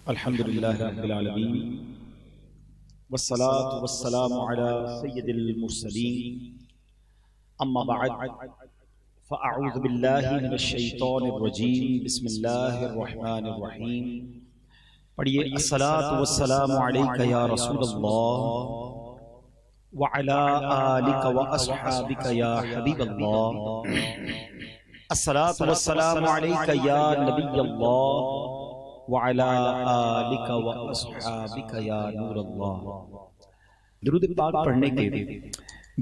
الحمد للہ رب العالمین والصلاة والسلام علی سید المرسلین اما بعد فاعوذ باللہ من الشیطان الرجیم بسم اللہ الرحمن الرحیم پڑھیے الصلاة والسلام علیک یا رسول اللہ وعلی آلک واصحابک یا حبیب اللہ الصلاة والسلام علیک یا نبی اللہ وَعَلَىٰ آلِكَ وَأَصْحَابِكَ يَا نُورَ اللَّهِ۔ درود پاک پڑھنے کے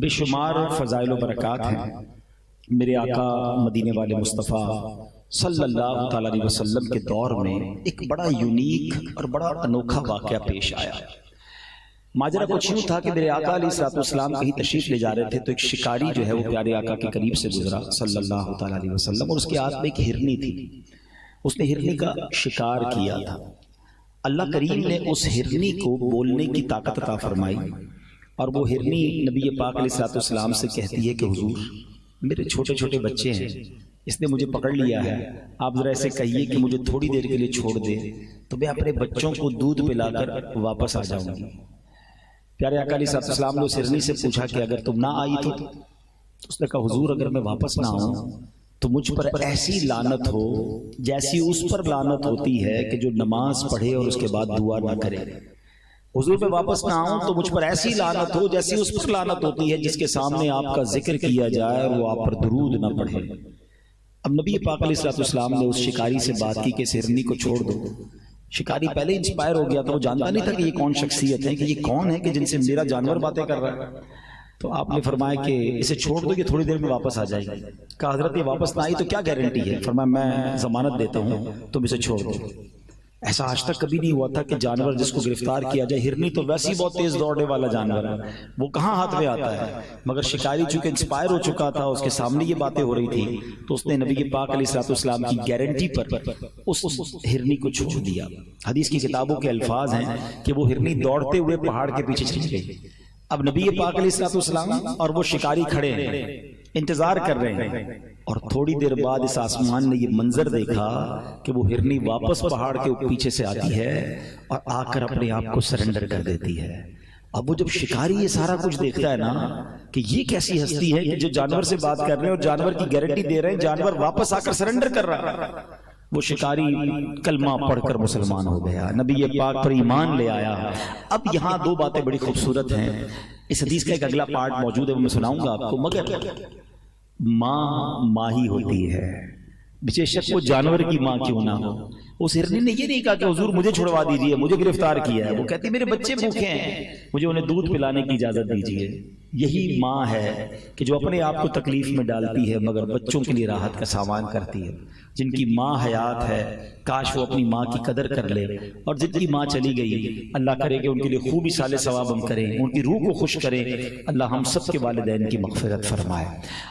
بے شمار فضائل و برکات ہیں۔ میرے آقا مدینے والے مصطفیٰ صلی اللہ تعالیٰ علیہ وسلم کے دور میں ایک بڑا یونیک اور بڑا انوکھا واقعہ پیش آیا۔ ماجرا کچھ یوں تھا کہ میرے آقا علیہ السلام کہیں تشریف لے جا رہے تھے تو ایک شکاری جو ہے وہ پیارے آقا کے قریب سے گزرا صلی اللہ تعالیٰ علیہ وسلم، اور اس کے ہاتھ میں ایک ہرنی تھی۔ اس نے ہرنی کا شکار کیا تھا۔ اللہ کریم نے اس ہرنی کو بولنے کی طاقت عطا فرمائی، اور وہ ہرنی نبی پاک علیہ السلام سے کہتی ہے کہ حضور میرے چھوٹے چھوٹے بچے ہیں، اس نے مجھے پکڑ لیا ہے، آپ ذرا ایسے کہیے کہ مجھے تھوڑی دیر کے لیے چھوڑ دے تو میں اپنے بچوں کو دودھ پلا کر واپس آ جاؤں گی۔ پیارے آقا علیہ السلام نے اس ہرنی سے پوچھا کہ اگر تم نہ آئی تو اس نے کہا حضور اگر میں واپس نہ آؤں تو مجھ پر ایسی لعنت ہو جیسی اس پر لعنت ہوتی ہے کہ جو نماز پڑھے اور اس کے بعد دعا نہ کرے۔ حضور میں واپس نہ آؤں تو مجھ پر ایسی لعنت ہو جیسی اس پر لعنت ہوتی ہے جس کے سامنے آپ کا ذکر کیا جائے اور وہ آپ پر درود نہ پڑھے۔ اب نبی پاک علیہ السلام نے اس شکاری سے بات کی کہ اس ہرنی کو چھوڑ دو۔ شکاری پہلے انسپائر ہو گیا تھا، وہ جانتا نہیں تھا کہ یہ کون شخصیت ہے، کہ یہ کون ہے کہ جن سے میرا جانور باتیں کر رہا ہے۔ تو آپ نے فرمایا کہ اسے چھوڑ دو، یہ تھوڑی دیر میں واپس آ جائے گی۔ کہا حضرت یہ واپس نہ آئی تو کیا گارنٹی ہے؟ فرمایا میں ضمانت دیتا ہوں تم اسے چھوڑ دو۔ ایسا آج تک کبھی نہیں ہوا تھا کہ جانور جس کو گرفتار کیا جائے، ہرنی تو ویسے ہی بہت تیز دوڑنے والا جانور ہے، وہ کہاں ہاتھ میں آتا ہے، مگر شکاری چونکہ انسپائر ہو چکا تھا، اس کے سامنے یہ باتیں ہو رہی تھی تو اس نے نبی پاک علیہ السلام کی گارنٹی پر اس ہرنی کو چھوڑ دیا۔ حدیث کی کتابوں کے الفاظ ہیں کہ وہ ہرنی دوڑتے ہوئے پہاڑ کے پیچھے چلی گئی۔ اب نبی پاک علیہ السلام اور وہ شکاری کھڑے ہیں، انتظار کر رہے ہیں، اور تھوڑی دیر بعد اس آسمان نے یہ منظر دیکھا کہ وہ ہرنی واپس پہاڑ کے پیچھے سے آتی ہے اور آ کر اپنے آپ کو سرنڈر کر دیتی ہے۔ اب وہ جب شکاری یہ سارا کچھ دیکھتا ہے نا کہ یہ کیسی ہستی ہے کہ جو جانور سے بات کر رہے ہیں اور جانور کی گارنٹی دے رہے ہیں، جانور واپس آ کر سرنڈر کر رہا ہے، وہ شکاری کلمہ پڑھ کر مسلمان ہو گیا، نبی پاک پر ایمان لے آیا۔ اب یہاں دو باتیں بڑی خوبصورت ہیں، اس حدیث کا ایک اگلا پارٹ موجود ہے وہ میں سناؤں گا آپ کو، مگر ماں ہی ہوتی ہے، بے شک وہ جانور کی ماں کیوں نہ ہو۔ اس ہرنی نے یہ نہیں کہا کہ حضور مجھے چھڑوا دیجئے، مجھے گرفتار کیا ہے، وہ کہتی میرے بچے بھوکے ہیں، مجھے انہیں دودھ پلانے کی اجازت دیجئے۔ یہی ماں ہے کہ جو اپنے آپ کو تکلیف میں ڈالتی ہے مگر بچوں کے لیے راحت کا سامان کرتی ہے۔ جن کی ماں حیات ہے کاش وہ اپنی ماں کی قدر کر لے، اور جن کی ماں چلی گئی اللہ کرے کہ ان کے لیے خوب اصالِ ثواب ہم کریں، ان کی روح کو خوش کریں، اللہ ہم سب کے والدین کی مغفرت فرمائے۔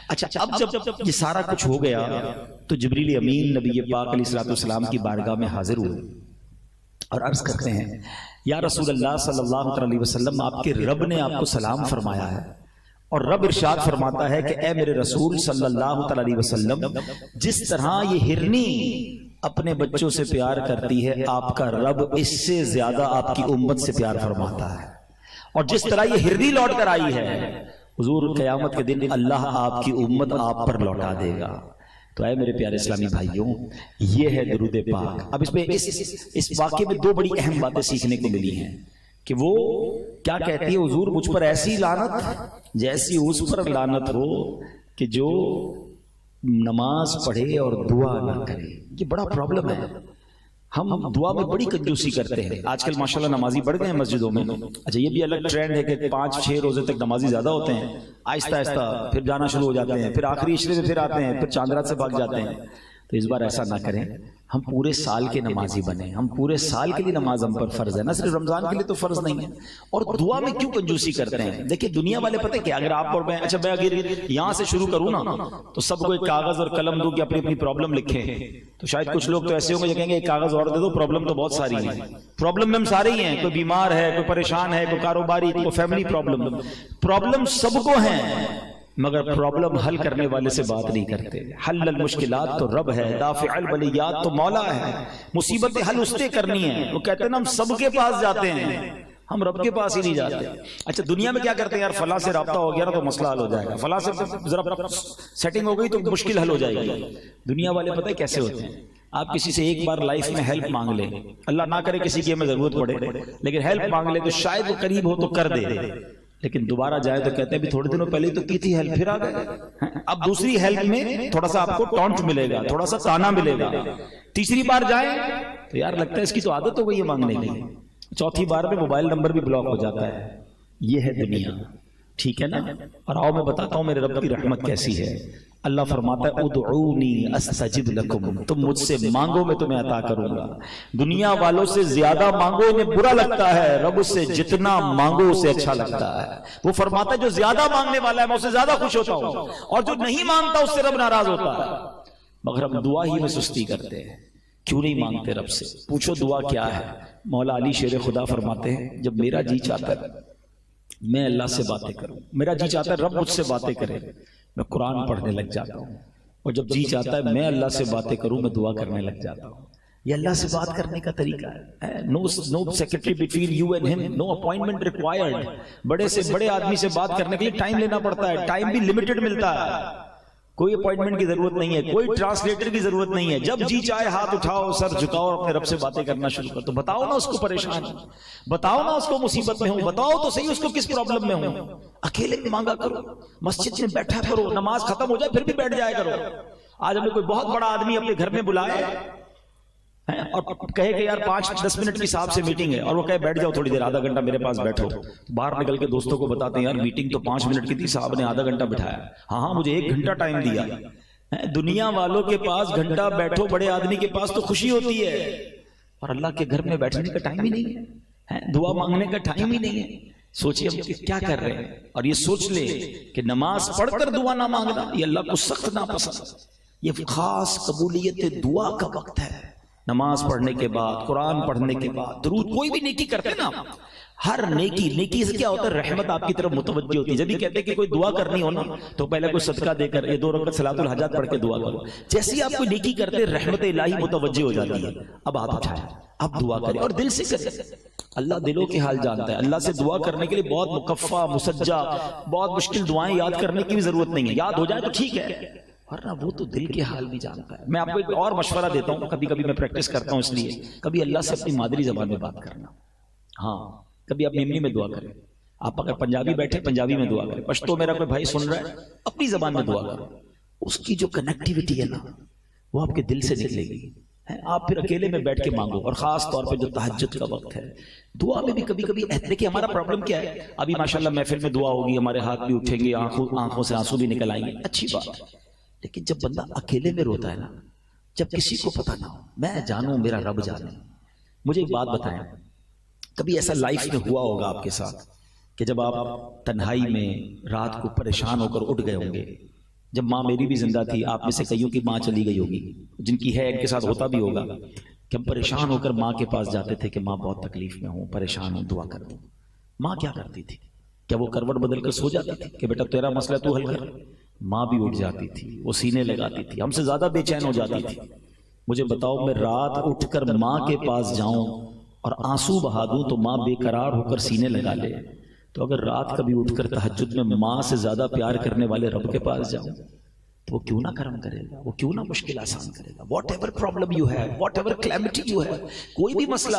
اچھا اب جب یہ سارا کچھ ہو گیا تو جبریل امین نبی پاک علیہ السلام کی بارگاہ میں حاضر ہوئے اور عرض کرتے ہیں یا رسول اللہ صلی اللہ علیہ وسلم آپ کے رب نے آپ کو سلام فرمایا ہے، اور رب ارشاد فرماتا ہے کہ اے میرے رسول صلی اللہ علیہ وسلم جس طرح یہ ہرنی اپنے بچوں سے پیار کرتی ہے آپ کا رب اس سے زیادہ آپ کی امت سے پیار فرماتا ہے، اور جس طرح یہ ہرنی لوٹ کر آئی ہے حضور قیامت کے دن اللہ آپ کی امت آپ پر لوٹا دے گا۔ تو اے میرے پیارے اسلامی بھائیوں، یہ ہے درود پاک۔ اب اس واقعے میں دو بڑی اہم باتیں سیکھنے کو ملی ہیں کہ وہ کیا کہتی ہے حضور مجھ پر ایسی لعنت جیسی اس پر لعنت ہو کہ جو نماز پڑھے اور دعا نہ کرے۔ یہ بڑا پرابلم ہے، ہم دعا میں بڑی کنجوسی کرتے ہیں۔ آج کل ماشاءاللہ نمازی بڑھ گئے ہیں مسجدوں میں، اچھا یہ بھی الگ ٹرینڈ ہے کہ 5-6 روزے تک نمازی زیادہ ہوتے ہیں، آہستہ آہستہ پھر جانا شروع ہو جاتے ہیں، پھر آخری عشرے میں پھر آتے ہیں، پھر چاند رات سے بھاگ جاتے ہیں۔ تو اس بار ایسا نہ کریں، ہم پورے سال کے نمازی بنیں، ہم پورے سال کے لیے نماز ہم پر فرض ہے، نہ صرف رمضان کے لیے تو فرض نہیں ہے۔ اور دعا میں کیوں کنجوسی کرتے ہیں؟ دیکھیں دنیا والے پتہ کہ اگر آپ اور میں اچھا میں اگر یہاں سے شروع کروں نا تو سب کو ایک کاغذ اور قلم دوں کہ اپنی اپنی پرابلم لکھیں، تو شاید کچھ لوگ تو ایسے ہوں گے جو کہیں گے ایک کاغذ اور دے دو، پرابلم تو بہت ساری ہیں۔ پرابلم میں ہم سارے ہی ہیں، کوئی بیمار ہے، کوئی پریشان ہے، کوئی کاروباری، کوئی فیملی پرابلم سب کو ہیں، مگر پرابلم حل کرنے والے سے بات نہیں کرتے. حل المشکلات تو رب ہے، دافع البلیات تو مولا ہے. مصیبتیں حل اس نے کرنی ہیں. وہ کہتے ہیں نا ہم سب کے پاس جاتے ہیں، ہم رب کے پاس ہی نہیں جاتے. اچھا دنیا میں کیا کرتے ہیں؟ یار فلاں سے رابطہ ہو گیا نا تو مسئلہ حل ہو جائے گا، فلاں سے ذرا سیٹنگ ہو گئی تو مشکل حل ہو جائے گی. دنیا والے پتہ ہے کیسے ہوتے ہیں؟ آپ کسی سے ایک بار لائف میں ہیلپ مانگ لیں، اللہ نہ کرے کسی کی ہمیں ضرورت پڑے، لیکن ہیلپ مانگ لیں تو شاید وہ قریب ہو تو کر دے، لیکن دوبارہ جائے تو کہتے ہیں بھی تھوڑے دنوں پہلے تو کی تھی ہیلپ، پھر آ گئے. اب دوسری ہیلپ میں تھوڑا سا آپ کو ٹونٹ ملے گا، تھوڑا سا تانا ملے گا. تیسری بار جائیں تو یار لگتا ہے اس کی تو عادت ہو گئی ہے مانگنے کی. چوتھی بار میں موبائل نمبر بھی بلاک ہو جاتا ہے. یہ ہے دنیا، ٹھیک ہے نا. اور آؤ میں بتاتا ہوں میرے رب کی رحمت کیسی ہے. اللہ فرماتا ہے ادعونی استجب لکم، تم مجھ سے مانگو میں تمہیں عطا کروں گا. دنیا والوں سے زیادہ مانگو انہیں برا لگتا ہے، رب سے جتنا مانگو اسے اچھا لگتا ہے. وہ فرماتا ہے جو زیادہ مانگنے والا ہے میں اسے زیادہ خوش ہوتا ہوں، اور جو نہیں مانگتا اس سے رب ناراض ہوتا ہے. مگر ہم دعا ہی میں سستی کرتے ہیں. کیوں نہیں مانگتے رب سے؟ پوچھو دعا کیا ہے. مولا علی شیر خدا فرماتے ہیں جب میرا جی چاہتا ہے میں اللہ سے باتیں کروں، میرا جی چاہتا ہے رب مجھ سے باتیں کرے، میں قرآن پڑھنے لگ جاتا ہوں. اور جب جی چاہتا ہے میں اللہ سے باتیں کروں میں دعا کرنے لگ جاتا ہوں. یہ اللہ سے بات کرنے کا طریقہ ہے. نو سیکریٹری بٹوین یو اینڈ ہم، نو اپوائنٹمنٹ ریکوائرڈ. بڑے سے بڑے آدمی سے بات کرنے کے لیے ٹائم لینا پڑتا ہے، ٹائم بھی لمیٹڈ ملتا ہے. کوئی اپوائنٹمنٹ کی ضرورت نہیں ہے، کوئی ٹرانسلیٹر کی ضرورت نہیں ہے. جب جی چاہے ہاتھ اٹھاؤ، سر جھکاؤ اور اپنے رب سے باتیں کرنا شروع کر. تو بتاؤ نا اس کو پریشان، بتاؤ نا اس کو مصیبت میں ہوں، بتاؤ تو صحیح اس کو کس پرابلم میں ہوں. اکیلے میں مانگا کرو، مسجد میں بیٹھا کرو، نماز ختم ہو جائے پھر بھی بیٹھ جایا کرو. آج ہمیں کوئی بہت بڑا آدمی اپنے گھر میں بلائے اور کہے کہ یار 5-10 منٹ کی صاحب سے میٹنگ ہے، اور وہ کہے بیٹھ جاؤ تھوڑی دیر، آدھا گھنٹہ میرے پاس بیٹھو. باہر نکل کے دوستوں کو بتاتے ہیں یار میٹنگ تو 5 منٹ کی تھی، صاحب نے آدھا گھنٹہ بٹھایا. ہاں مجھے 1 گھنٹہ ٹائم دیا. دنیا والوں کے پاس گھنٹہ بیٹھو، بڑے آدمی کے پاس تو خوشی ہوتی ہے، اور اللہ کے گھر میں بیٹھنے کا ٹائم ہی نہیں ہے، دعا مانگنے کا ٹائم ہی نہیں ہے. سوچئے ہم کیا کر رہے ہیں. اور یہ سوچ لے کہ نماز پڑھ کر دعا نہ مانگنا یہ اللہ کو سخت ناپسند. یہ خاص قبولیت دعا کا وقت ہے. نماز پڑھنے کے بعد، قرآن پڑھنے کے بعد درود، کوئی بھی نیکی کرتے نا، ہر نیکی سے کیا ہوتا ہے؟ رحمت آپ کی طرف متوجہ ہوتی ہے. جب بھی کہتے ہیں کہ کوئی دعا کرنی ہو نا تو پہلے کوئی صدقہ دے کر 2 رکعت صلاۃ الحاجات پڑھ کے دعا کرو. جیسے ہی آپ کوئی نیکی کرتے رحمت الہی متوجہ ہو جاتی ہے. اب ہاتھ اٹھائیں، اب دعا کریں اور دل سے کریں. اللہ دلوں کے حال جانتا ہے. اللہ سے دعا کرنے کے لیے بہت مکفہ مسجع، بہت مشکل دعائیں یاد کرنے کی بھی ضرورت نہیں ہے. یاد ہو جائے تو ٹھیک ہے، ورنہ وہ تو دل کے حال بھی جانتا ہے. میں آپ کو ایک اور مشورہ دیتا ہوں، کبھی کبھی میں پریکٹس کرتا ہوں، اس لیے کبھی اللہ سے اپنی مادری زبان میں بات کرنا. ہاں کبھی آپ میمنی میں دعا کریں. آپ اگر پنجابی بیٹھے پنجابی میں دعا کریں، پشتو میرا کوئی بھائی سن رہا ہے اپنی زبان میں دعا کرو. اس کی جو کنیکٹیوٹی ہے نا وہ آپ کے دل سے نکلے گی. آپ پھر اکیلے میں بیٹھ کے مانگو، اور خاص طور پہ جو تہجد کا وقت ہے دعا میں بھی کبھی کبھی. دیکھیں ہمارا پرابلم کیا ہے، ابھی ماشاءاللہ محفل میں دعا ہوگی، ہمارے ہاتھ بھی اٹھیں گے، آنکھوں سے آنسو بھی نکل آئیں گے، اچھی بات ہے. لیکن جب بندہ اکیلے میں روتا ہے نا، جب کسی کو پتہ نہ ہو، میں جانوں میرا رب جانے. مجھے ایک بات بتائیں، کبھی ایسا لائف میں ہوا ہوگا آپ کے ساتھ کہ جب آپ تنہائی میں رات کو پریشان ہو کر اٹھ گئے ہوں گے. جب ماں میری بھی زندہ تھی، آپ میں سے کئیوں کی ماں چلی گئی ہوگی، جن کی ہے ان کے ساتھ ہوتا بھی ہوگا کہ ہم پریشان ہو کر ماں کے پاس جاتے تھے کہ ماں بہت تکلیف میں ہوں، پریشان ہوں، دعا کر دو. ماں کیا کرتی تھی؟ کیا وہ کروٹ بدل کر سو جاتی تھی کہ بیٹا تیرا مسئلہ تو حل کر؟ ماں بھی اٹھ جاتی تھی، وہ سینے لگاتی تھی، ہم سے زیادہ بے چین ہو جاتی تھی. مجھے بتاؤ میں رات اٹھ کر ماں کے پاس جاؤں اور آنسو بہا دوں تو ماں بے قرار ہو کر سینے لگا لے، تو اگر رات کبھی اٹھ کر تہجد میں ماں سے زیادہ پیار کرنے والے رب کے پاس جاؤں تو وہ کیوں نہ کرم کرے گا، وہ کیوں نہ مشکل آسان کرے گا. واٹ ایور پرابلم یو ہے، واٹ ایور کلیمٹی یو ہے، کوئی بھی مسئلہ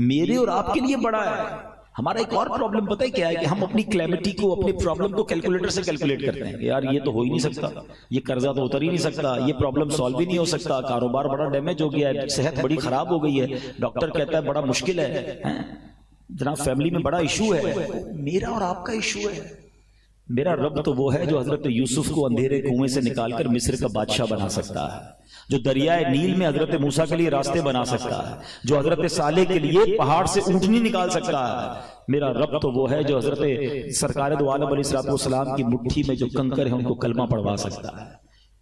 میرے اور آپ کے لیے بڑا ہے. ہمارا ایک اور پرابلم پتہ ہے کیا ہے کہ ہم اپنی کلیمٹی کو، اپنی پرابلم کو کیلکولیٹر سے کیلکولیٹ کرتے ہیں کہ یار یہ تو ہو ہی نہیں سکتا، یہ قرضہ تو اتر ہی نہیں سکتا، یہ پرابلم سالو بھی نہیں ہو سکتا، کاروبار بڑا ڈیمیج ہو گیا ہے، صحت بڑی خراب ہو گئی ہے، ڈاکٹر کہتا ہے بڑا مشکل ہے، جناب فیملی میں بڑا ایشو ہے. میرا اور آپ کا ایشو ہے. میرا رب تو وہ ہے جو حضرت یوسف کو اندھیرے کنویں سے نکال کر مصر کا بادشاہ بنا سکتا ہے، جو دریائے نیل میں حضرت موسیٰ کے لیے راستے بنا سکتا ہے، جو حضرت صالح کے لیے پہاڑ سے اونٹنی نکال سکتا ہے. میرا رب تو وہ ہے جو حضرت سرکار دو عالم علیہ السلام کی مٹھی میں جو کنکر ہیں ان کو کلمہ پڑھوا سکتا ہے.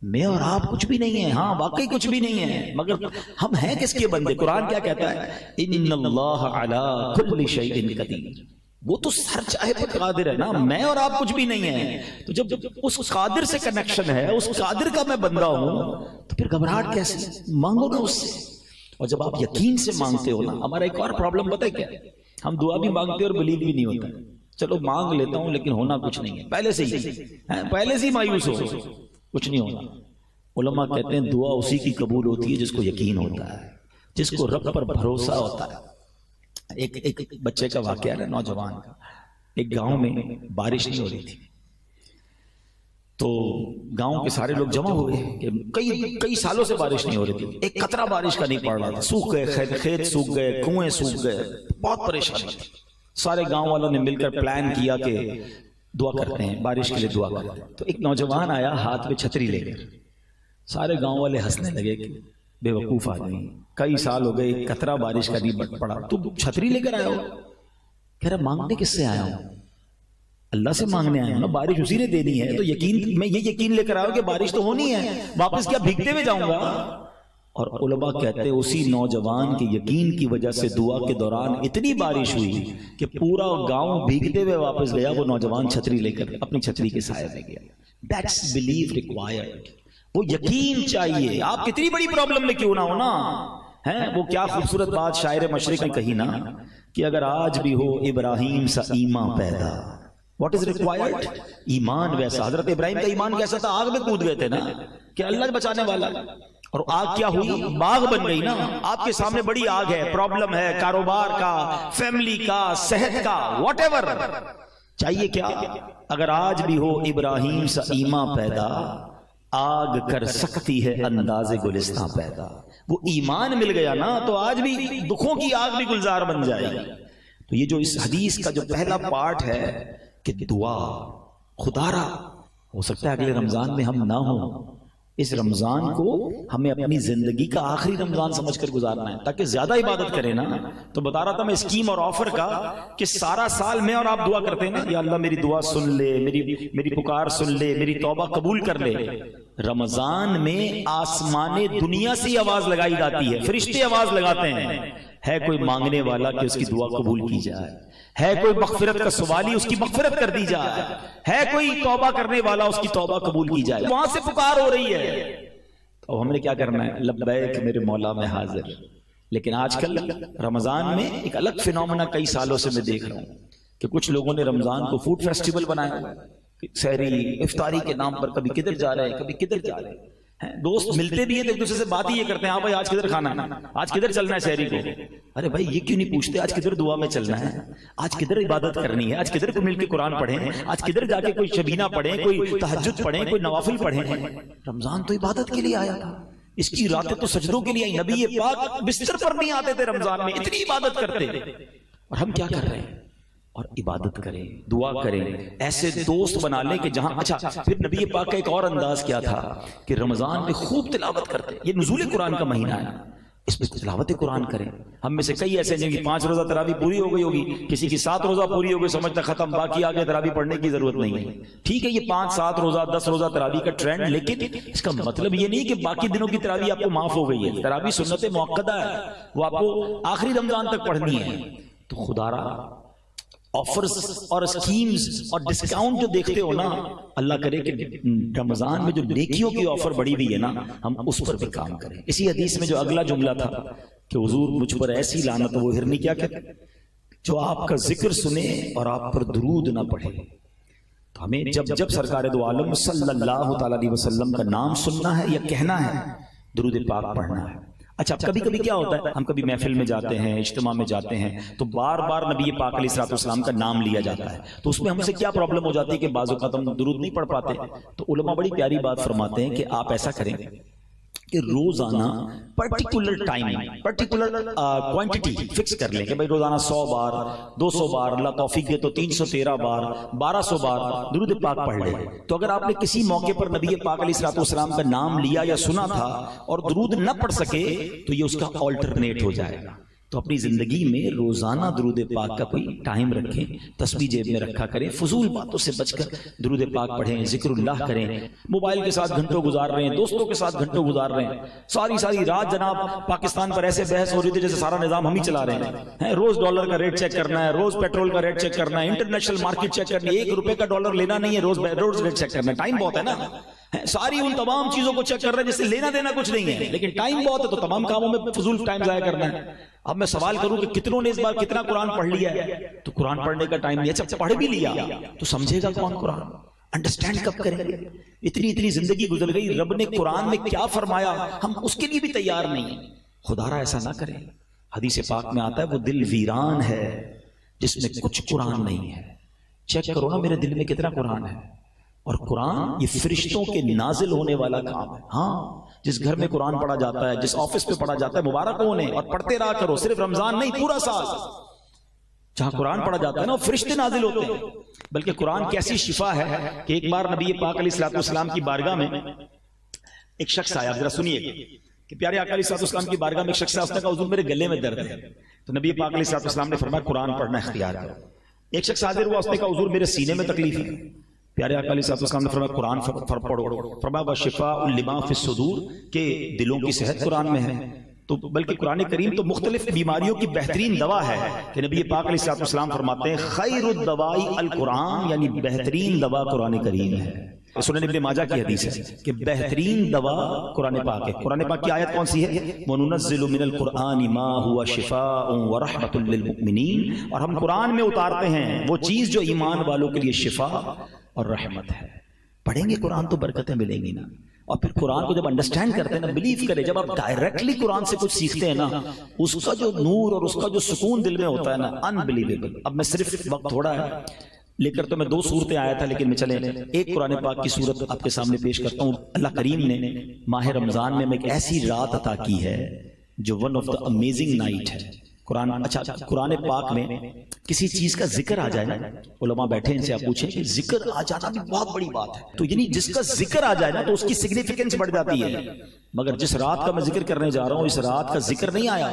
میں اور آپ کچھ بھی نہیں ہیں، ہاں واقعی کچھ بھی نہیں ہیں، مگر ہم ہیں کس کے بندے؟ قرآن کیا کہتا ہے؟ ان اللہ علی کل شیء قدیر. وہ تو سر چاہے پر قادر ہے نا، میں اور آپ کچھ بھی نہیں ہیں. تو جب اس قادر سے کنیکشن ہے، اس قادر کا میں بندہ ہوں، تو پھر گھبراہٹ کیسے؟ مانگو نا اس سے. اور جب آپ یقین سے مانگتے ہو نا، ہمارا ایک اور پرابلم پتہ ہے کیا؟ ہم دعا بھی مانگتے اور بلیو بھی نہیں ہوتا. چلو مانگ لیتا ہوں لیکن ہونا کچھ نہیں ہے، پہلے سے ہی مایوس ہو، کچھ نہیں ہونا. علماء کہتے ہیں دعا اسی کی قبول ہوتی ہے جس کو یقین ہوتا ہے، جس کو رب پر بھروسہ ہوتا ہے. ایک بچے کا واقعہ ہے، نوجوان کا. ایک گاؤں میں بارش نہیں ہو رہی تھی، تو گاؤں کے سارے لوگ جمع ہوئے کہ کئی سالوں سے بارش نہیں ہو رہی تھی، ایک قطرہ بارش کا نہیں پڑ رہا تھا. سوکھ گئے، کھیت سوکھ گئے، کنویں سوکھ گئے، بہت پریشانی تھی. سارے گاؤں والوں نے مل کر پلان کیا کہ دعا کرتے ہیں، بارش کے لیے دعا کرتے ہیں. تو ایک نوجوان آیا ہاتھ میں چھتری لے کر. سارے گاؤں والے ہنسنے لگے کہ بے وقوف آدمی، کئی سال ہو گئے، ایک قطرہ بارش کا نہیں پڑا، تو چھتری لے کر آیا ہو. کہہ رہا مانگنے کس سے آیا ہوں؟ اللہ سے مانگنے آیا ہوں نا، بارش اسی نے دینی ہے. تو یقین، میں یہ یقین لے کر آیا ہوں کہ بارش تو ہونی ہے، واپس کیا بھیگتے ہوئے جاؤں گا. اور علماء کہتے ہیں اسی نوجوان کے یقین کی وجہ سے دعا کے دوران اتنی بارش ہوئی کہ پورا گاؤں بھیگتے ہوئے واپس گیا، وہ نوجوان چھتری لے کر اپنی چھتری کے سائے میں گیا. That's belief required. وہ یقین چاہیے. آپ کتنی بڑی پرابلم میں کیوں نہ ہو نا، وہ کیا خوبصورت بات شاعر مشرق نے کہی نا کہ اگر آج بھی ہو ابراہیم سا ایمان پیدا. What is required؟ ایمان ویسا. حضرت ابراہیم کا ایمان کیسا تھا؟ آگ میں کود گئے تھے نا کہ اللہ بچانے والا. اور آگ کیا ہوئی؟ باغ بن گئی نا. آپ کے سامنے بڑی آگ ہے، پرابلم ہے، کاروبار کا، فیملی کا، صحت کا، واٹ ایور. چاہیے کیا؟ اگر آج بھی ہو ابراہیم سا ایمان پیدا، آگ کر سکتی ہے انداز گلستان پیدا. وہ ایمان مل گیا نا تو آج بھی دکھوں کی آگ بھی گلزار بن جائے گی. تو یہ جو اس حدیث کا جو پہلا پارٹ ہے کہ دعا، خدا را ہو سکتا ہے اگلے رمضان میں ہم نہ ہوں، اس رمضان کو ہمیں اپنی زندگی کا آخری رمضان سمجھ کر گزارنا ہے تاکہ زیادہ عبادت کریں نا. تو بتا رہا تھا میں اسکیم اور آفر کا کہ سارا سال میں اور آپ دعا کرتے ہیں نا، یا اللہ میری دعا سن لے، میری پکار سن لے، میری توبہ قبول کر لے. رمضان میں آسمان دنیا سے آواز لگائی جاتی ہے، فرشتے آواز لگاتے ہیں، ہے کوئی مانگنے والا کہ اس کی دعا قبول کی جائے، ہے کوئی مغفرت کا سوالی اس کی مغفرت کر دی جائے، ہے کوئی توبہ کرنے والا اس کی توبہ قبول کی جائے. وہاں سے پکار ہو رہی ہے. تو ہم نے کیا کرنا ہے؟ لبیک میرے مولا میں حاضر. لیکن آج کل رمضان میں ایک الگ فینومنا کئی سالوں سے میں دیکھ رہا ہوں کہ کچھ لوگوں نے رمضان کو فوڈ فیسٹیول بنایا، سحری افطاری کے نام پر کبھی کدھر جا رہے ہیں، کبھی کدھر جا رہے ہیں. دوست ملتے بھی ہیں تو ایک دوسرے سے بات ہی یہ کرتے ہیں، ہاں بھائی آج کدھر کھانا ہے، آج کدھر چلنا ہے سحری کو. ارے بھائی یہ کیوں نہیں پوچھتے آج کدھر دعا میں چلنا ہے، آج کدھر عبادت کرنی ہے، آج کدھر کو مل کے قرآن پڑھیں، آج کدھر جا کے کوئی شبینہ پڑھیں، کوئی تہجد پڑھیں، کوئی نوافل پڑھیں. رمضان تو عبادت کے لیے آیا تھا، اس کی راتیں تو سجدوں کے لیے آئی. نبی پاک بستر پر نہیں آتے تھے رمضان میں، اتنی عبادت کرتے. اور ہم کیا کر رہے ہیں؟ اور عبادت کریں، دعا کریں، ایسے دوست بنا لیں کہ جہاں. اچھا پھر نبی پاک کا ایک اور انداز کیا تھا کہ رمضان میں خوب تلاوت کرتے. یہ نزول قرآن کا مہینہ ہے، اس میں تلاوت قرآن کریں. ہم میں سے کئی ایسے ہیں جن کی 5 روزہ تراویح پوری ہو گئی ہوگی، کسی کی 7 روزہ پوری ہو گئی، سمجھتا ختم، باقی آگے تراویح پڑھنے کی ضرورت نہیں ہے. ٹھیک ہے یہ 5 7 روزہ 10 روزہ تراویح کا ٹرینڈ، لیکن اس کا مطلب یہ نہیں کہ باقی دنوں کی تراویح آپ کو معاف ہو گئی ہے. تراویح سنت موقدہ ہے، وہ آپ کو آخری رمضان تک پڑھنی ہے. تو خدا را آفرز اور اسکیمز اور ڈسکاؤنٹ جو دیکھتے ہو نا، اللہ کرے کہ رمضان میں جو نیکیوں کی آفر بڑی ہوئی ہے نا، ہم اس پر بھی کام کریں. اسی حدیث میں جو اگلا جملہ تھا کہ حضور مجھ پر ایسی لعنت وہ ہرنی کیا کہتے جو آپ کا ذکر سنے اور آپ پر درود نہ پڑھے. تو ہمیں جب سرکار دو عالم صلی اللہ تعالی علیہ وسلم کا نام سننا ہے یا کہنا ہے، درود پاک پڑھنا ہے. اچھا کبھی کبھی کیا ہوتا ہے، ہم کبھی محفل میں جاتے ہیں، اجتماع میں جاتے ہیں تو بار بار نبی پاک علیہ الصلوۃ والسلام کا نام لیا جاتا ہے. تو اس میں ہم سے کیا پرابلم ہو جاتی ہے کہ بعض اوقات ہم درود نہیں پڑھ پاتے. تو علماء بڑی پیاری بات فرماتے ہیں کہ آپ ایسا کریں کہ روزانہ particular time, particular quantity fix کر لیں کہ بھائی روزانہ 100 بار 200 بار، اللہ توفیق دے تو 313 بار 1200 بار درود پاک پڑھ لیں. تو اگر آپ نے کسی موقع پر نبی پاک علیہ الصلوۃ والسلام کا نام لیا یا سنا تھا اور درود نہ پڑھ سکے تو یہ اس کا آلٹرنیٹ ہو جائے گا. تو اپنی زندگی میں روزانہ درود پاک کا کوئی ٹائم رکھیں، تسبیح جیب میں رکھا کریں، فضول باتوں سے بچ کر درود پاک پڑھیں، ذکر اللہ کریں۔ موبائل کے ساتھ گھنٹوں گزار رہے ہیں، دوستوں کے ساتھ گھنٹوں گزار رہے ہیں، ساری رات جناب پاکستان پر ایسے بحث ہو رہی تھی جیسے سارا نظام ہم ہی چلا رہے ہیں۔ روز ڈالر کا ریٹ چیک کرنا ہے، روز پیٹرول کا ریٹ چیک کرنا ہے، انٹرنیشنل مارکیٹ چیک کرنی ہے، 1 روپے کا ڈالر لینا نہیں ہے، روز ریٹ چیک کرنا ہے۔ ٹائم بہت ہے نا، ساری ان تمام چیزوں کو چیک کر رہے ہیں جس سے لینا دینا کچھ نہیں ہے، لیکن ٹائم بہت ہے تو تمام کاموں میں فضول ٹائم ضائع کرنا ہے۔ اب میں سوال کروں کہ کتنوں نے اس بار کتنا قرآن پڑھ لیا ہے؟ تو قرآن پڑھنے کا ٹائم نہیں ہے۔ اچھا پڑھ بھی لیا تو سمجھے گا کون قرآن؟ انڈرسٹینڈ کب کریں گے؟ اتنی زندگی گزر گئی، رب نے قرآن میں کیا فرمایا ہم اس کے لیے بھی تیار نہیں ہیں۔ خدا را ایسا نہ کریں۔ حدیث پاک میں آتا ہے وہ دل ویران ہے جس میں کچھ قرآن نہیں ہے۔ چیک کرو نا میرے دل میں کتنا قرآن ہے۔ اور قرآن یہ فرشتوں کے نازل ہونے والا کام ہے۔ ہاں، جس گھر میں قرآن پڑھا جاتا ہے، جس آفس پہ پڑھا جاتا ہے، مبارک ہونے، اور پڑھتے رہا کرو، صرف رمضان نہیں پورا سال جہاں قرآن پڑھا جاتا ہے نا وہ فرشتے نازل ہوتے ہیں۔ بلکہ قرآن کی ایسی شفا ہے کہ ایک بار نبی پاک علیہ الصلوۃ والسلام کی بارگاہ میں ایک شخص آیا، ذرا سنیے کہ پیارے آقا علیہ الصلوۃ والسلام کی بارگاہ میں ایک شخص آیا، اس نے کہا حضور میرے گلے میں درد ہے۔ تو نبی پاک علیہ الصلوۃ والسلام نے فرمایا قرآن پڑھنا اختیار کرو۔ ایک شخص حاضر ہوا، اس نے کہا حضور میرے سینے میں تکلیف ہے۔ پیارے آقا علیہ السلام نے فرمایا قرآن پڑھو۔ فرمایا وشفاء لما فی الصدور، کہ دلوں کی صحت قرآن میں ہے۔ تو بلکہ قرآن کریم تو مختلف بیماریوں کی بہترین دوا ہے کہ نبی پاک علیہ السلام فرماتے ہیں خیر الدواء القرآن، یعنی بہترین دوا قرآن کریم ہے۔ سنن ابن ماجہ کی حدیث ہے کہ بہترین دوا قرآن پاک ہے۔ قرآن پاک کی آیت کون سی ہے؟ وَنُنَزِّلُ مِنَ الْقُرْآنِ مَا هُوَ شِفَاءٌ وَرَحْمَةٌ لِّلْمُؤْمِنِينَ، اور ہم قرآن میں اتارتے ہیں وہ چیز جو ایمان والوں کے لیے شفا اور رحمت ہے۔ پڑھیں گے قرآن تو برکتیں ملیں گی نا۔ اور پھر قرآن کو جب انڈرسٹینڈ کرتے ہیں نا، بلیو کریں، جب آپ ڈائریکٹلی قرآن سے کچھ سیکھتے ہیں نا، اس کا جو نور اور اس کا جو سکون دل میں ہوتا ہے نا، انبلیویبل۔ اب میں صرف وقت تھوڑا ہے لے کر تو میں 2 صورتیں آیا تھا، لیکن میں چلیں ایک قرآن پاک کی صورت آپ کے سامنے پیش کرتا ہوں۔ اللہ کریم نے ماہ رمضان میں ایک ایسی رات عطا کی ہے جو one of the amazing night ہے۔ قرآن پاک میں کسی چیز کا ذکر آ جائے نا، علماء بیٹھے ان سے آپ پوچھیں کہ ذکر آ جانا بھی بہت بڑی بات ہے، تو یعنی جس کا ذکر آ جائے نا تو اس کی سگنیفیکنس بڑھ جاتی ہے۔ مگر جس رات کا میں ذکر کرنے جا رہا ہوں، اس رات کا ذکر نہیں آیا۔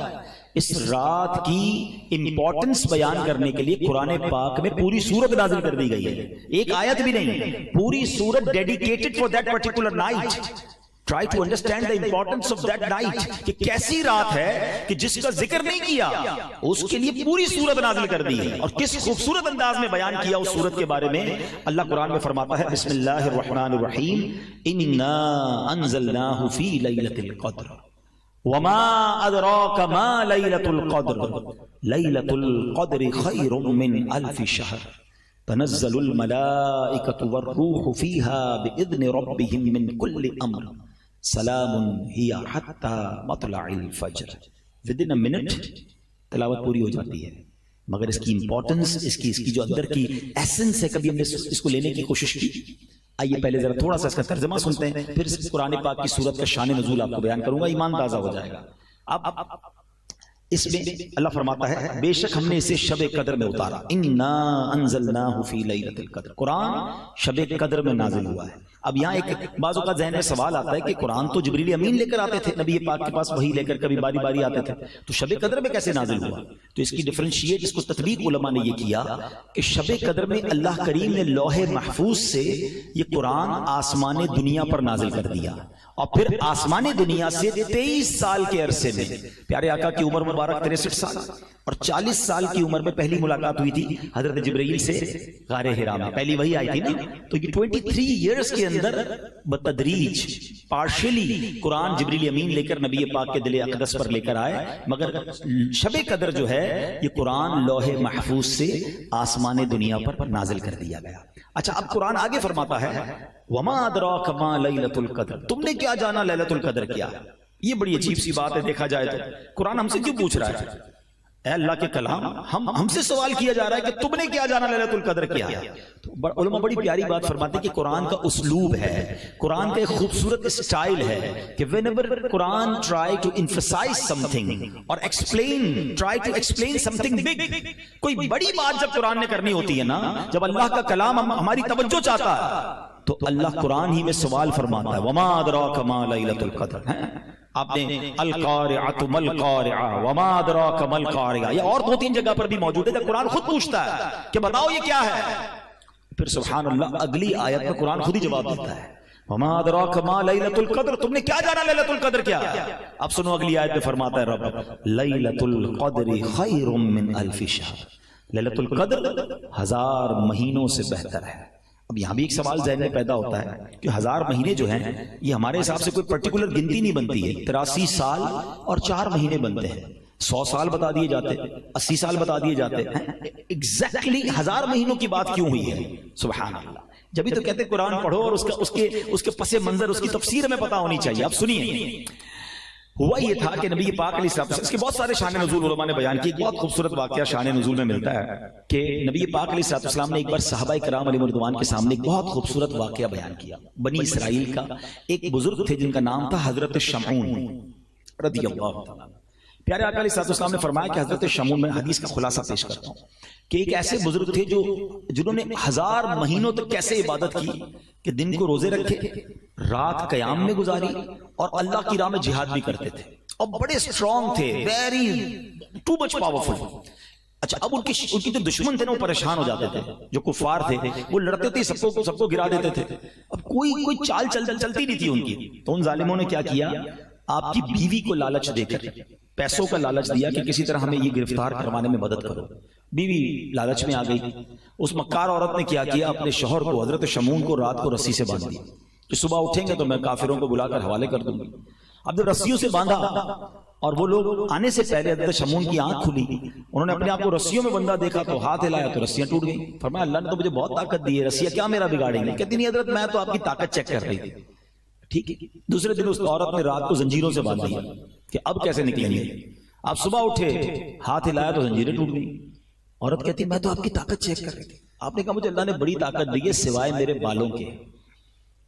اس رات کی امپورٹنس بیان کرنے کے لیے قرآن پاک میں پوری سورت نازل کر دی گئی ہے، ایک آیت بھی نہیں، پوری سورت dedicated for that particular night. Try to understand the importance of that night، کہ کیسی رات ہے کہ جس کا ذکر نہیں کیا اس کے لیے پوری سورت نازل کر دی ہے، اور کس خوبصورت انداز میں بیان کیا اس سورت کے بارے میں۔ اللہ قرآن میں فرماتا ہے بسم اللہ الرحمن الرحیم انا انزلناہ فی لیلۃ القدر وما ادراک ما لیلۃ القدر لیلۃ القدر خیر من الف شہر تنزل الملائکۃ والروح فیہا باذن ربہم من کل امر سلام ہی حتی مطلع الفجر۔ ودن اے منٹ تلاوت پوری ہو جاتی ہے، مگر اس کی امپورٹنس، اس کی جو اندر کی ایسنس ہے، کبھی ہم نے اس کو لینے کی کوشش کی۔ آئیے پہلے ذرا تھوڑا سا اس کا ترجمہ سنتے ہیں، پھر قرآن پاک کی سورت کا شان نزول آپ کو بیان کروں گا، ایمان تازہ ہو جائے گا۔ اب اس میں اللہ فرماتا ہے بے شک ہم نے اسے شب قدر میں اتارا، انا انزلناہ فی لیلۃ القدر، قرآن شب قدر میں نازل ہوا ہے۔ اب یہاں ایک بعضوں کا ذہن میں سوال آتا ہے کہ قرآن تو جبریل امین لے کر آتے تھے، نبی پاک کے پاس وہی لے کر کبھی باری باری آتے تھے، تو شب قدر میں کیسے نازل ہوا؟ تو اس کی ڈفرینشیٹ، اس کو تطبیق علماء نے یہ کیا کہ شب قدر میں اللہ کریم نے لوح محفوظ سے یہ قرآن آسمان دنیا پر نازل کر دیا، اور پھر آسمان دنیا سے 23 سال کے عرصے میں پیارے آقا کی عمر مبارک 63 سال اور 40 سال کی عمر میں پہلی ملاقات ہوئی تھی حضرت جبرائیل سے غار حرا میں، پہلی وہی آئی تھی نا۔ تو یہ 23 ایئرز کے اندر بتدریج پارشلی قرآن جبریل امین لے کر نبی پاک کے دل اقدس پر لے کر آئے، مگر شب قدر جو ہے یہ قرآن لوح محفوظ سے آسمان دنیا پر نازل کر دیا گیا۔ اچھا اب قرآن آگے فرماتا ہے وما ادراک ما لیلۃ القدر، تم نے کیا جانا لیلۃ القدر کیا؟ یہ بڑی عجیب سی بات ہے، دیکھا جائے تو قرآن ہم سے کیوں پوچھ رہا ہے؟ اے اللہ کے کلام، ہم سے سوال کیا جا رہا ہے کہ تم نے کیا جانا لیلۃ القدر کیا؟ تو علماء بڑی پیاری بات فرماتے ہیں کہ قرآن کا اسلوب ہے، قرآن کا ایک خوبصورت اسٹائل ہے کہ whenever Quran try to emphasize something اور try to explain something big، کوئی بڑی بات جب قرآن نے کرنی ہوتی ہے نا، جب اللہ کا کلام ہماری توجہ چاہتا ہے تو اللہ قرآن ہی میں سوال فرماتا ہے وما ادراک ما لیلۃ القدر۔ آپ نے القارعۃ ملقارعہ وما ادراک ملقارعہ، یہ اور 2-3 جگہ پر بھی موجود ہے جب قرآن خود پوچھتا ہے کہ بتاؤ یہ کیا ہے، پھر سبحان اللہ اگلی آیت میں قرآن خود ہی جواب دیتا ہے وما ادراک ما لیلۃ القدر، تم نے کیا جانا لیلۃ القدر کیا ہے؟ اب سنو اگلی آیت میں فرماتا ہے رب لیلۃ القدر خیر من الف شہر، لیلۃ القدر 1000 مہینوں سے بہتر ہے۔ اب یہاں بھی ایک سوال ذہن میں پیدا ہوتا ہے کہ 1000 مہینے جو ہیں یہ ہمارے حساب سے کوئی پرٹیکولر گنتی نہیں بنتی ہے، 83 سال اور 4 مہینے بنتے ہیں، 100 سال بتا دیے جاتے، 80 سال بتا دیے جاتے ہیں، ایگزیکٹلی 1000 مہینوں کی بات کیوں ہوئی ہے؟ سبحان اللہ، جبھی تو کہتے قرآن پڑھو اور اس کے پس منظر اس کی تفسیر میں پتا ہونی چاہیے۔ اب سنیے، ہوا یہ تھا کہ نبی پاک علیہ السلام، اس کے بہت سارے شان نزول علماء نے بیان کی، ایک بہت خوبصورت واقعہ شان نزول میں ملتا ہے کہ نبی پاک علیہ السلام نے ایک بار صحابہ کرام علیہ رضوان کے سامنے ایک بہت خوبصورت واقعہ بیان کیا۔ بنی اسرائیل کا ایک بزرگ تھے جن کا نام تھا حضرت شمعون رضی اللہ تعالیٰ۔ پیارے آقا علیہ السلام نے فرمایا کہ حضرت شمعون، میں حدیث کا خلاصہ پیش کرتا ہوں کہ ایک ایسے بزرگ تھے جنہوں نے 1000 مہینوں تک کیسے عبادت کی کہ دن کو روزے رکھے، رات قیام میں گزاری اور اللہ کی راہ میں جہاد بھی کرتے تھے، اور بڑے اسٹرانگ تھے، ویری ٹو مچ پاورفل۔ اچھا، اب ان کی جو دشمن تھے نا وہ پریشان ہو جاتے تھے، جو کفار تھے وہ لڑتے تھے، سب کو گرا دیتے تھے، اب کوئی چال چلتی نہیں تھی ان کی۔ تو ان ظالموں نے کیا کیا، آپ کی بیوی کو لالچ دے کر، پیسوں کا لالچ دیا کہ کسی طرح ہمیں یہ گرفتار کروانے میں مدد کرو۔ بیوی لالچ میں آ گئی، اس مکار عورت نے کیا کیا، اپنے شوہر کو حضرت شمعون کو رات کو رسی سے باندھ دیا کہ صبح اٹھیں گے تو میں کافروں کو بلا کر حوالے کر دوں گی۔ اب جب رسیوں سے باندھا اور وہ لوگ آنے سے پہلے حضرت شمعون کی آنکھ کھلی، انہوں نے اپنے آپ کو رسیوں میں بندہ دیکھا تو ہاتھ ہلایا تو رسیاں ٹوٹ گئیں۔ فرمایا اللہ نے تو مجھے بہت طاقت دی ہے، رسیاں کیا میرا بگاڑیں گے؟ کہتی نہیں حضرت، میں تو آپ کی طاقت چیک کر رہی تھی۔ ٹھیک ہے، دوسرے دن اس عورت نے رات کو زنجیروں سے باندھ دیا کہ اب کیسے نکلیں گے۔ آپ صبح اٹھے، ہاتھ ہلایا تو زنجیریں ٹوٹ گئی۔ عورت کہتی میں تو آپ کی طاقت چیک کر رہی تھی۔ آپ نے کہا مجھے اللہ نے بڑی طاقت دی ہے سوائے میرے بالوں کے۔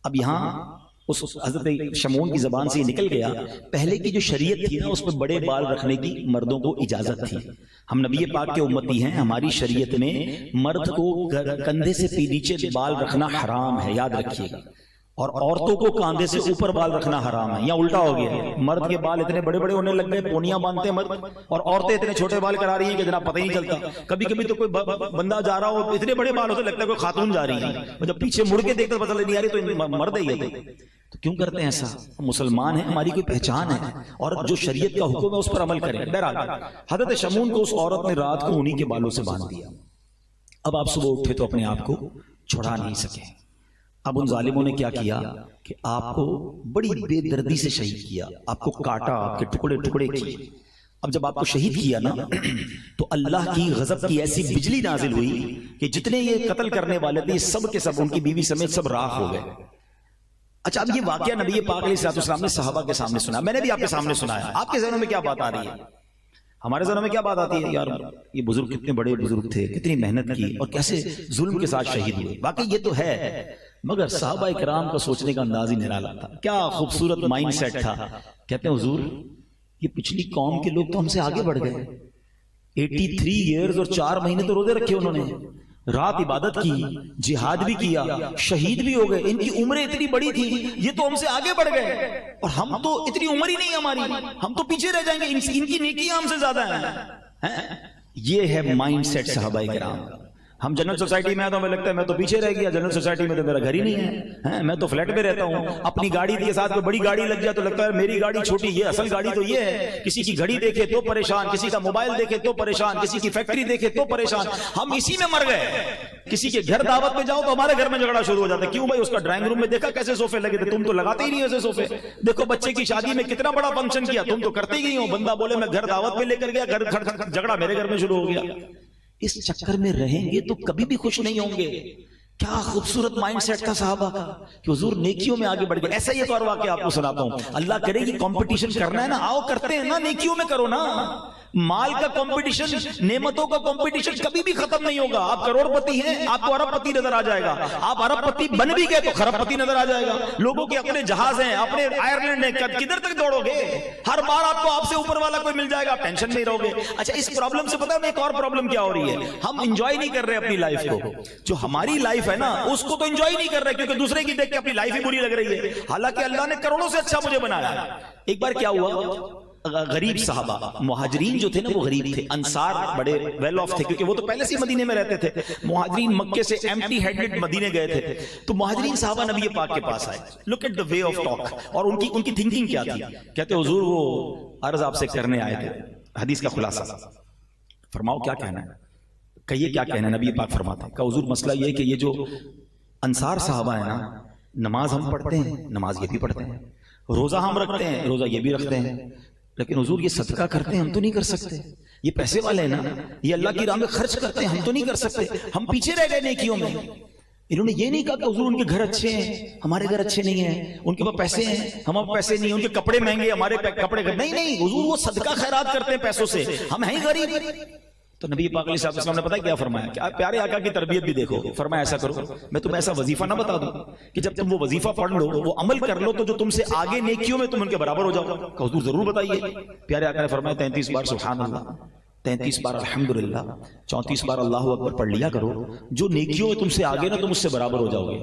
اب یہاں اس حضرت شمعون کی زبان سے یہ نکل گیا، پہلے کی جو شریعت تھی نا اس میں بڑے بال رکھنے کی مردوں کو اجازت تھی۔ ہم نبی پاک کے امتی ہیں، ہماری شریعت میں مرد کو کندھے سے نیچے بال رکھنا حرام ہے، یاد رکھیے گا، اور عورتوں کو کاندھے سے اوپر بال رکھنا حرام ہے۔ یا الٹا ہو گیا ہے، مرد کے بال اتنے بڑے بڑے ہونے لگ گئے، پونیاں باندھتے ہیں مرد، اور عورتیں اتنے چھوٹے بال کرا رہی ہیں کہ جناب پتہ ہی نہیں چلتا۔ کبھی کبھی تو کوئی بندہ جا رہا ہو اتنے بڑے بال ہوتے لگتا ہے کوئی خاتون جا رہی ہے، جب پیچھے مڑ کے دیکھتے پتہ نہیں آ رہی تو مرد ہی ہے۔ تو کیوں کرتے ہیں ایسا؟ مسلمان ہیں، ہماری کوئی پہچان ہے، اور جو شریعت کا حکم ہے اس پر عمل کریں۔ بہرحال حضرت شمعون کو اس عورت نے رات کو انہی کے بالوں سے باندھ دیا۔ اب آپ صبح اٹھے تو اپنے آپ کو چھڑا نہیں سکے۔ اب ان ظالموں نے کیا کیا کہ آپ کو بڑی بے دردی سے شہید کیا، آپ کو کاٹا، آپ کے ٹکڑے ٹکڑے کیے۔ اب جب آپ کو شہید کیا نا تو اللہ کی غضب کی ایسی بجلی نازل ہوئی کہ جتنے یہ قتل کرنے والے تھے سب کے سب، ان کی بیوی سمیت سب راکھ ہو گئے۔ اچھا، اب یہ واقعہ نبی پاک علیہ السلام نے صحابہ کے سامنے سنا، میں نے بھی آپ کے سامنے سنایا۔ آپ کے ذہنوں میں کیا بات آ رہی ہے؟ ہمارے ذہنوں میں کیا بات آتی ہے؟ یار یہ بزرگ کتنے بڑے بزرگ تھے، کتنی محنت کی اور کیسے ظلم کے ساتھ شہید ہوئے۔ واقعی یہ تو ہے، مگر صحابہ کرام کو سوچنے کا انداز ہی نرالا تھا۔ کیا خوبصورت مائنڈ سیٹ تھا۔ کہتے ہیں حضور یہ پچھلی قوم کے لوگ تو ہم سے آگے بڑھ گئے، 83 ایئرز اور 4 مہینے تو روزے رکھے انہوں نے، رات عبادت کی، جہاد بھی کیا، شہید بھی ہو گئے، ان کی عمریں اتنی بڑی تھی، یہ تو ہم سے آگے بڑھ گئے، اور ہم تو اتنی عمر ہی نہیں ہماری، ہم تو پیچھے رہ جائیں گے، ان کی نیکیاں ہم سے زیادہ ہیں۔ یہ ہے مائنڈ سیٹ صحابہ کرام کا۔ ہم جنرل سوسائٹی میں آتا ہوں، ہمیں لگتا ہے میں تو پیچھے رہ گیا، جنرل سوسائٹی میں تو میرا گھر ہی نہیں ہے، میں تو فلیٹ میں رہتا ہوں، اپنی گاڑی کے ساتھ کوئی بڑی گاڑی لگ جائے تو لگتا ہے میری گاڑی چھوٹی، یہ اصل گاڑی تو یہ ہے۔ کسی کی گھڑی دیکھے تو پریشان، کسی کا موبائل دیکھے تو پریشان، کسی کی فیکٹری دیکھے تو پریشان، ہم اسی میں مر گئے۔ کسی کے گھر دعوت میں جاؤ تو ہمارے گھر میں جھگڑا شروع ہو جاتا ہے، کیوں بھائی اس کا ڈرائنگ روم میں دیکھا کیسے صوفے لگے تھے، تم تو لگاتے ہی نہیں ایسے صوفے، دیکھو بچے کی شادی میں کتنا بڑا فنکشن کیا، تم تو کرتے ہی ہو، بندہ بولے میں گھر دعوت میں لے کر گیا، گھر جھگڑا میرے گھر میں شروع ہو گیا۔ اس چکر میں رہیں گے تو کبھی بھی خوش نہیں ہوں گے۔ کیا خوبصورت مائنڈ سیٹ تھا صحابہ کا کہ حضور نیکیوں میں آگے بڑھ گئے۔ ایسا ہی ایک اور واقعہ آپ کو سناتا ہوں، اللہ کرے کہ کمپٹیشن کرنا ہے نا، آؤ کرتے ہیں نا، نیکیوں میں کرو نا۔ مال کا کمپٹیشن، نعمتوں کا کمپٹیشن کبھی بھی ختم نہیں ہوگا. آپ کروڑ پتی ہیں آپ کو ارب پتی نظر آ جائے گا، آپ ارب پتی بن بھی گئے تو خرب پتی نظر آ جائے گا. لوگوں کے اپنے جہاز ہیں، اپنے آئرلینڈ ہیں، کدھر تک دوڑو گے؟ ہر بار آپ کو آپ سے اوپر والا کوئی مل جائے گا، آپ ٹینشن نہیں رہو گے. اچھا اس پرابلم سے پتہ ہے ایک اور پرابلم کیا ہو رہی ہے؟ ہم انجوائے نہیں کر رہے اپنی لائف کو. جو ہماری لائف ہے نا اس کو تو انجوائے نہیں کر رہے کیونکہ دوسرے کی دیکھ کے اپنی لائف ہی بری لگ رہی ہے. حالانکہ اللہ نے کروڑوں سے اچھا مجھے بنایا. ایک بار کیا ہوا، غریب صحابہ، مہاجرین جو تھے نا وہ غریب تھے، انصار بڑے ویل آف تھے کیونکہ وہ تو پہلے سے مدینے میں رہتے تھے. مہاجرین مکے سے ایمٹی ہینڈڈ مدینے گئے تھے. تو مہاجرین صحابہ نبی پاک کے پاس آئے. Look at the way of talk. اور ان کی تھنکنگ کیا تھی؟ کہتے حضور وہ عرض آپ سے کرنے آئے تھے. حدیث کا خلاصہ فرماؤ کیا کہنا ہے؟ کہیے کیا کہنا ہے. نبی پاک فرماتے ہیں کہ حضور مسئلہ یہ ہے کہ یہ جو انصار صحابہ ہیں نا، نماز ہم پڑھتے ہیں، نماز یہ بھی پڑھتے ہیں، روزہ ہم رکھتے ہیں، روزہ یہ بھی رکھتے ہیں، لیکن حضور یہ صدقہ کرتے ہیں ہم تو نہیں کر سکتے. یہ پیسے والے ہیں نا، یہ اللہ کی راہ میں خرچ کرتے ہیں ہم تو نہیں کر سکتے. ہم پیچھے رہ گئے نیکیوں میں. انہوں نے یہ نہیں کہا کہ حضور ان کے گھر اچھے ہیں ہمارے گھر اچھے نہیں ہیں، ان کے پاس پیسے ہیں ہمارے پیسے نہیں، ان کے کپڑے مہنگے ہمارے کپڑے نہیں. حضور وہ صدقہ خیرات کرتے ہیں پیسوں سے، ہم ہیں غریب. تو نبی پاک علیہ السلام نے پتہ کیا فرمایا؟ کہ پیارے آقا کی تربیت بھی دیکھو. فرمایا ایسا کرو، میں تمہیں ایسا وظیفہ نہ بتا دوں کہ جب تم وہ وظیفہ پڑھ لو، وہ عمل کر لو، تو جو تم سے آگے نیکیوں میں تم ان کے برابر ہو جاؤ. کہ حضور ضرور بتائیے. پیارے آقا نے فرمایا 33 بار سبحان اللہ، 33 بار الحمدللہ، 34 بار اللہ اکبر پڑھ لیا کرو. جو نیکیوں میں تم سے آگے نا تم اس سے برابر ہو جاؤ گے.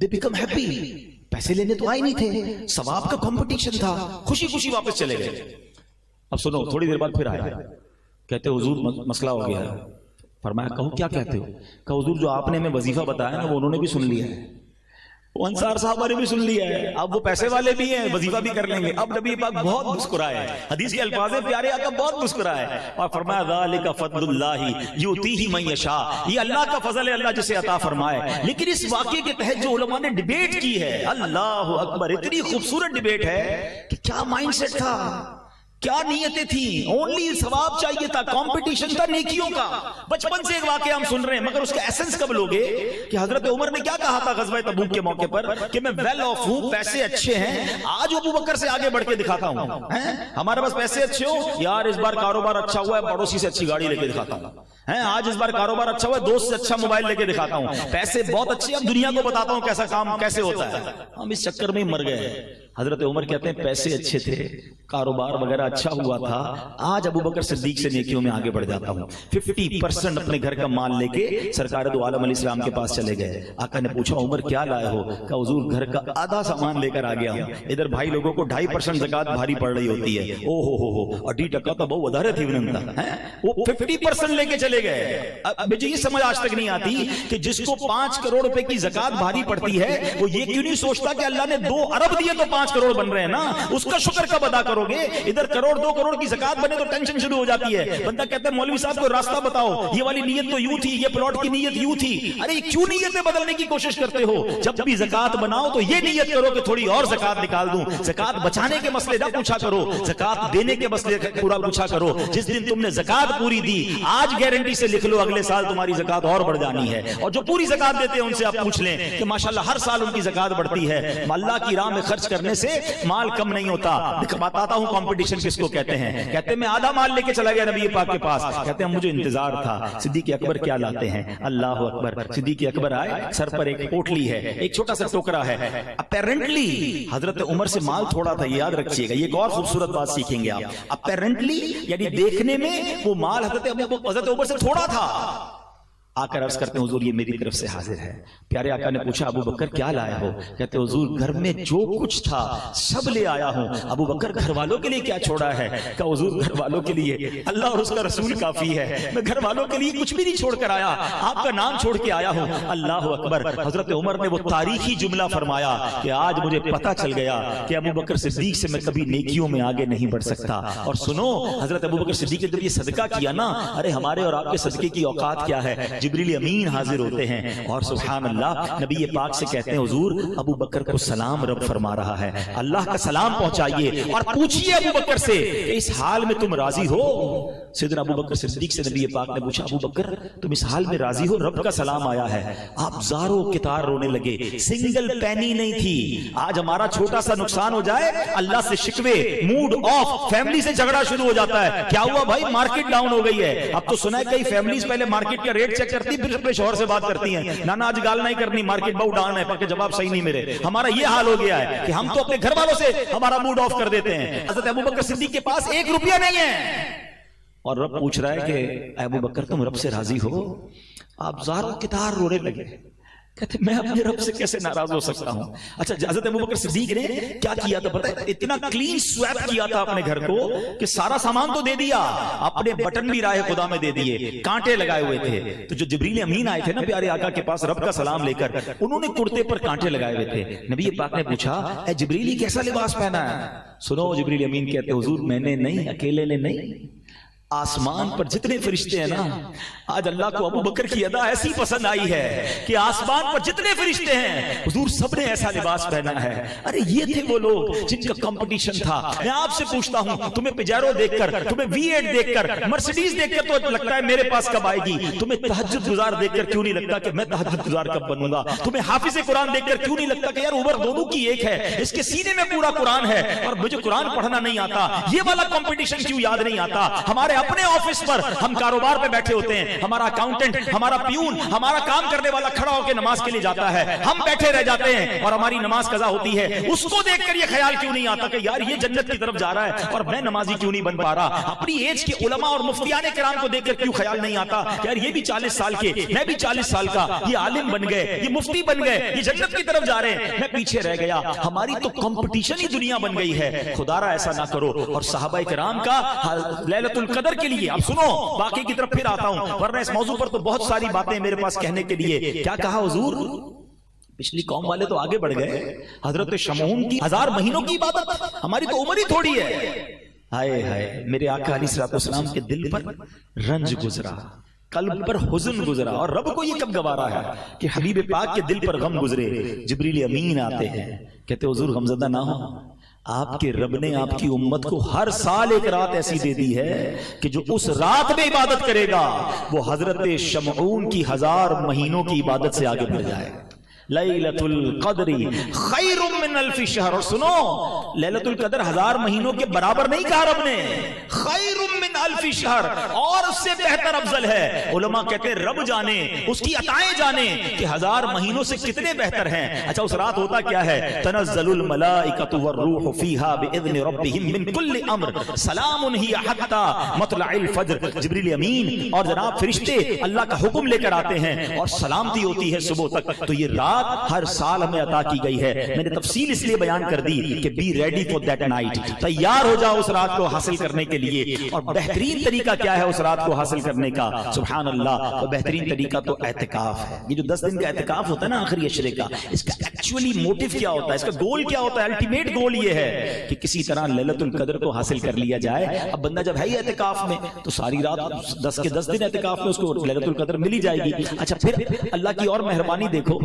They become happy. پیسے لینے تو آئے نہیں تھے، ثواب کا کمپٹیشن تھا، خوشی خوشی واپس چلے گئے. اب سنو، تھوڑی دیر بعد پھر آئے. کہتے حضور مسئلہ ہو گیا. فرمایا کہو کیا کہتے ہو؟ کہ حضور جو آپ نے ہمیں وظیفہ بتایا نا وہ انہوں نے بھی سن لیا ہے، وہ انصار صحابہ نے بھی سن لیا ہے. اب وہ پیسے والے بھی ہیں، وظیفہ بھی کر لیں گے. اب نبی پاک بہت مسکرائے. حدیث کے الفاظ ہیں پیارے آقا بہت مسکرائے اور فرمایا ذالک فضل اللہ یؤتیہ من یشاء. یہ اللہ کا فضل ہے، اللہ جسے عطا فرمائے. لیکن اس واقعے کے تحت جو علماء نے ڈیبیٹ کی ہے، اللہ اکبر، اتنی خوبصورت ڈیبیٹ ہے کہ کیا مائنڈ سیٹ تھا، کیا نیتیں تھیں. اونلی ثواب چاہیے تھا، کمپٹیشن تھا نیکیوں کا. بچپن سے ایک واقعہ ہم سن رہے ہیں مگر اس کا ایسنس کب لوگے؟ کہ حضرت عمر نے کیا کہا تھا غزوہ تبوک کے موقع پر کہ میں ویل آف ہوں، پیسے اچھے ہیں، آج ابو بکر سے آگے بڑھ کے دکھاتا ہوں. ہمارے پاس پیسے اچھے ہوں، یار اس بار کاروبار اچھا ہوا ہے، پڑوسی سے اچھی گاڑی لے کے دکھاتا ہوں. آج اس بار کاروبار اچھا ہوا ہے، دوست سے اچھا موبائل لے کے دکھاتا ہوں. پیسے بہت اچھے، اب دنیا کو بتاتا ہوں کیسا کام کیسے ہوتا ہے. ہم اس چکر میں ہی مر گئے. حضرت عمر کہتے ہیں پیسے اچھے تھے، کاروبار وغیرہ اچھا ہوا تھا، آج ابو بکر صدیق سے نیکیوں میں آگے بڑھ جاتا ہوں. 50% اپنے گھر کا مال لے کے سرکار دو عالم علیہ السلام کے پاس چلے گئے. آقا نے پوچھا عمر کیا لائے ہو؟ کہ حضور گھر کا آدھا سامان لے کر آ گیا ہوں. ادھر بھائی لوگوں کو 2.5% زکات بھاری پڑ رہی ہوتی ہے. او ہو 2.5% تو بہت ادھر تھی وہ 50% لے کے چلے گئے. مجھے یہ سمجھ آج تک نہیں آتی کہ جس کو 5 کروڑ روپے کی زکات بھاری پڑتی ہے وہ یہ کیوں نہیں سوچتا کہ اللہ نے 2 ارب دیے تو 5 کروڑ بن رہے ہیں نا، اس کا شکر کب ادا کرو گے؟ ادھر کروڑ 2 کروڑ کی زکات بنے تو ٹینشن شروع ہو جاتی ہے. بندہ کہتا ہے مولوی صاحب کو راستہ بتاؤ، یہ والی نیت تو یوں تھی، یہ پلاٹ کی نیت یوں تھی. ارے کیوں نیتیں بدلنے کی کوشش کرتے ہو؟ جب بھی زکات بناؤ تو یہ نیت کرو کہ تھوڑی اور زکات نکال دوں. زکات بچانے کے مسئلے نہ پوچھا کرو، زکات دینے کے مسئلے پورا پوچھا کرو. جس دن تم نے زکات پوری دی، آج گارنٹی سے لکھ لو اگلے سال تمہاری زکات اور بڑھ جانی ہے. اور جو پوری زکات دیتے ہیں ان سے آپ پوچھ لیں کہ ماشاءاللہ ہر سال ان کی زکات بڑھتی ہے. اللہ کی راہ میں خرچ کرنے سے مال کم نہیں ہوتا. بتاتا ہوں کمپٹیشن کس کو کہتے ہیں. کہتے ہیں میں آدھا مال لے کے چلا گیا نبی پاک کے پاس. کہتے ہیں مجھے انتظار تھا صدیق اکبر کیا لاتے ہیں. اللہ اکبر. صدیق اکبر آئے، سر پر ایک پوٹلی ہے، ایک چھوٹا سا ٹوکرا ہے. اپیرنٹلی حضرت عمر سے مال تھوڑا تھا، یہ یاد رکھیے گا، یہ ایک اور خوبصورت بات سیکھیں گے آپ. اپیرنٹلی یعنی دیکھنے میں وہ مال حضرت عمر سے تھوڑا تھا. آ کر عرض کرتے ہیں حضور یہ میری طرف سے حاضر ہے. پیارے آقا نے پوچھا ابو بکر کیا لایا ہو؟ کہتے ہیں حضور گھر میں جو کچھ تھا سب لے آیا ہوں. ابو بکر گھر والوں کے لیے کیا چھوڑا ہے؟ کہ حضور گھر والوں کے لیے اللہ اور اس کا رسول کافی ہے، میں گھر والوں کے لیے کچھ بھی نہیں چھوڑ کر آیا، آپ کا نام چھوڑ کے آیا ہوں. اللہ اکبر. حضرت عمر نے وہ تاریخی جملہ فرمایا کہ آج مجھے پتا چل گیا کہ ابو بکر صدیق سے میں کبھی نیکیوں میں آگے نہیں بڑھ سکتا. اور سنو حضرت ابو بکر صدیق نے جب یہ صدقہ کیا نا، ارے ہمارے اور آپ کے صدقے کی اوقات کیا ہے. جبریل امین حاضر ہوتے ہیں اور سبحان اللہ نبی پاک سے کہتے ہیں حضور ابو بکر کو سلام رب فرما رہا ہے، اللہ کا سلام پہنچائیے اور پوچھئے ابو بکر سے کہ اس حال میں تم راضی ہو؟ سیدنا ابو بکر صدیق سے نبی پاک نے پوچھا ابو بکر تم اس حال میں راضی ہو؟ رب کا سلام آیا ہے۔ آپ زاروں کتار رونے لگے، سنگل پینی نہیں تھی۔ آج ہمارا چھوٹا سا نقصان ہو جائے اللہ سے شکوے، موڈ آف، فیملی سے جھگڑا شروع ہو جاتا ہے، کیا ہوا بھائی مارکیٹ ڈاؤن ہو گئی ہے۔ اب تو سنا ہے کئی فیملیز پہلے مارکیٹ کا ریٹ چیک کرتی پھر اپنے شوہر سے بات کرتی ہیں، نانا آج گال نہیں کرنی، مارکیٹ بہت ڈاؤن ہے، پاکہ جواب صحیح نہیں میرے۔ ہمارا یہ حال ہو گیا ہے کہ ہم تو اپنے گھر والوں سے ہمارا موڈ آف کر دیتے ہیں۔ حضرت ابوبکر صدیق کے پاس 1 روپیہ نہیں ہے اور رب پوچھ رہا ہے کہ ابو بکر تم رب سے راضی ہو؟ آپ زاروں کتار رونے لگے، کہتے میں اپنے رب سے کیسے ناراض ہو سکتا ہوں۔ اچھا حضرت ابوبکر صدیق نے کیا کیا تھا پتہ ہے؟ اتنا کلین سویپ کیا تھا اپنے گھر کو کہ سارا سامان تو دے دیا، اپنے بٹن بھی راہ خدا میں دے دیے، کانٹے لگائے ہوئے تھے۔ تو جو جبریل امین آئے تھے نا پیارے آقا کے پاس رب کا سلام لے کر، انہوں نے کرتے پر کانٹے لگائے ہوئے تھے۔ نبی پاک نے پوچھا اے جبریل کیسا لباس پہنا ہے؟ سنو جبریل امین کہتے حضور میں نے نہیں، اکیلے نے نہیں، آسمان پر جتنے فرشتے ہیں نا، آج اللہ کو ابو بکر کی ادا ایسی پسند آئی ہے کہ آسمان پر جتنے فرشتے ہیں حضور سب نے ایسا لباس پہنا ہے۔ ارے یہ تھے وہ لوگ جن کا کمپٹیشن تھا۔ میں آپ سے پوچھتا ہوں تمہیں پجیرو دیکھ کر، تمہیں V8 دیکھ کر، مرسیڈیز دیکھ کر تو لگتا ہے میرے پاس کب آئے گی؟ تمہیں تہجد گزار دیکھ کر کیوں نہیں لگتا کہ میں تہجد گزار کب بنوں گا؟ تمہیں حافظ قرآن دیکھ کر کیوں نہیں لگتا کہ یار عمر دونوں کی ایک ہے، اس کے سینے میں پورا قرآن ہے اور مجھے قرآن پڑھنا نہیں آتا؟ یہ والا کمپٹیشن کیوں یاد نہیں آتا؟ ہمارے اپنے آفس پر ہم کاروبار پہ بیٹھے ہوتے ہیں، ہمارا اکاؤنٹنٹ، ہمارا پیون، ہمارا کام کرنے والا کھڑا ہو کے نماز کے لیے جاتا ہے، ہم بیٹھے رہ جاتے ہیں اور ہماری نماز قضا ہوتی ہے۔ اس کو دیکھ کر یہ خیال کیوں نہیں آتا کہ یار یہ جنت کی طرف جا رہا ہے اور میں نمازی کیوں نہیں بن پا رہا؟ اپنی ایج کے علماء اور مفتیان کرام کو دیکھ کر کیوں خیال نہیں آتا یار یہ بھی 40 سال کے، میں بھی 40 سال کا، یہ عالم بن گئے، یہ مفتی بن گئے، یہ جنت کی طرف جا رہے ہیں، میں پیچھے رہ گیا۔ ہماری تو کمپٹیشن ہی دنیا بن گئی ہے۔ خدا را ایسا نہ کرو۔ اور صحابہ کرام کا لیلۃ القدر کے لیے اب سنو، باقی کی طرف پھر آتا ہوں ورنہ اس موضوع پر تو بہت ساری باتیں میرے پاس کہنے کے لیے۔ کیا کہا حضور؟ پچھلی قوم والے تو آگے بڑھ گئے، حضرت شمعون کی 1000 مہینوں کی عبادت، ہماری تو عمر ہی تھوڑی ہے۔ ہائے ہائے میرے آقا علیہ الصلوۃ والسلام کے دل پر رنج گزرا، قلب پر حزن گزرا، اور رب کو یہ کب گوارا ہے کہ حبیب پاک کے دل پر غم گزرے۔ جبریل امین آتے ہیں، کہتے حضور غمزدہ نہ ہو، آپ کے رب نے آپ کی امت کو ہر سال ایک رات ایسی دے دی ہے کہ جو اس رات میں عبادت کرے گا وہ حضرت شمعون کی 1000 مہینوں کی عبادت سے آگے بڑھ جائے۔ لیلۃ القدر خیر من الف شہر۔ اور سنو لیلۃ القدر 1000 مہینوں کے برابر نہیں کہا رب نے، خیر من الف شہر، اور اس سے بہتر افضل ہے۔ علماء کہتے ہیں رب جانے، اس کی عطائیں جانے کہ 1000 مہینوں سے کتنے بہتر ہیں۔ اچھا اس رات ہوتا کیا ہے؟ تنزل الملائکۃ والروح فیہا باذن ربہم من کل امر سلام ہی حتی مطلع الفجر۔ جبریل امین اور جناب فرشتے اللہ کا حکم لے کر آتے ہیں اور سلامتی ہوتی ہے صبح تک۔ تو یہ رات ہر سال ہمیں عطا کی گئی ہے۔ میں نے تفصیل اس لیے بیان کر دی کہ be ready for that night, تیار ہو جاؤ اس رات کو حاصل کرنے کے لیے۔ اور بہترین طریقہ کیا ہے اس رات کو حاصل کرنے کا؟ سبحان اللہ، تو بہترین طریقہ تو اعتکاف ہے۔ یہ جو 10 دن کا اعتکاف ہوتا ہے نا آخری عشرے کا، اس کا ایکچولی موٹیو کیا ہوتا ہے، اس کا گول کیا ہوتا ہے؟ الٹیمیٹ گول یہ ہے کہ کسی طرح لیلۃ القدر کو حاصل کر لیا جائے۔ اب بندہ جب ہے ہی اعتکاف میں تو ساری رات 10 کے 10 دن اعتکاف میں اس کو لیلۃ القدر مل ہی جائے گی۔ اچھا پھر اللہ کی اور مہربانی دیکھو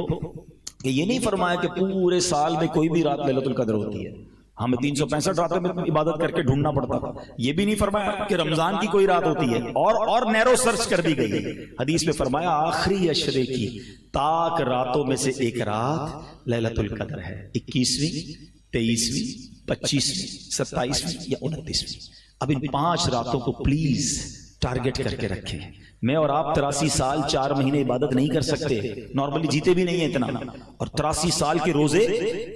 کہ یہ نہیں فرمایا کہ پورے سال میں کوئی بھی رات لیلۃ القدر ہوتی ہے، ہمیں 365 راتوں میں عبادت کر کے ڈھونڈنا پڑتا تھا۔ یہ بھی نہیں فرمایا کہ رمضان کی کوئی رات ہوتی ہے، اور نیرو سرچ کر دی گئی۔ حدیث میں فرمایا آخری عشرے کی تاک راتوں میں سے ایک رات لیلۃ القدر ہے، 21ویں، 23ویں، 25ویں، 27ویں یا 29ویں۔ اب ان 5 راتوں کو پلیز ٹارگٹ کر کے رکھیں۔ میں اور آپ 83 سال 4 مہینے عبادت نہیں کر سکتے، نارملی جیتے بھی نہیں ہیں اتنا، اور 83 سال کے روزے،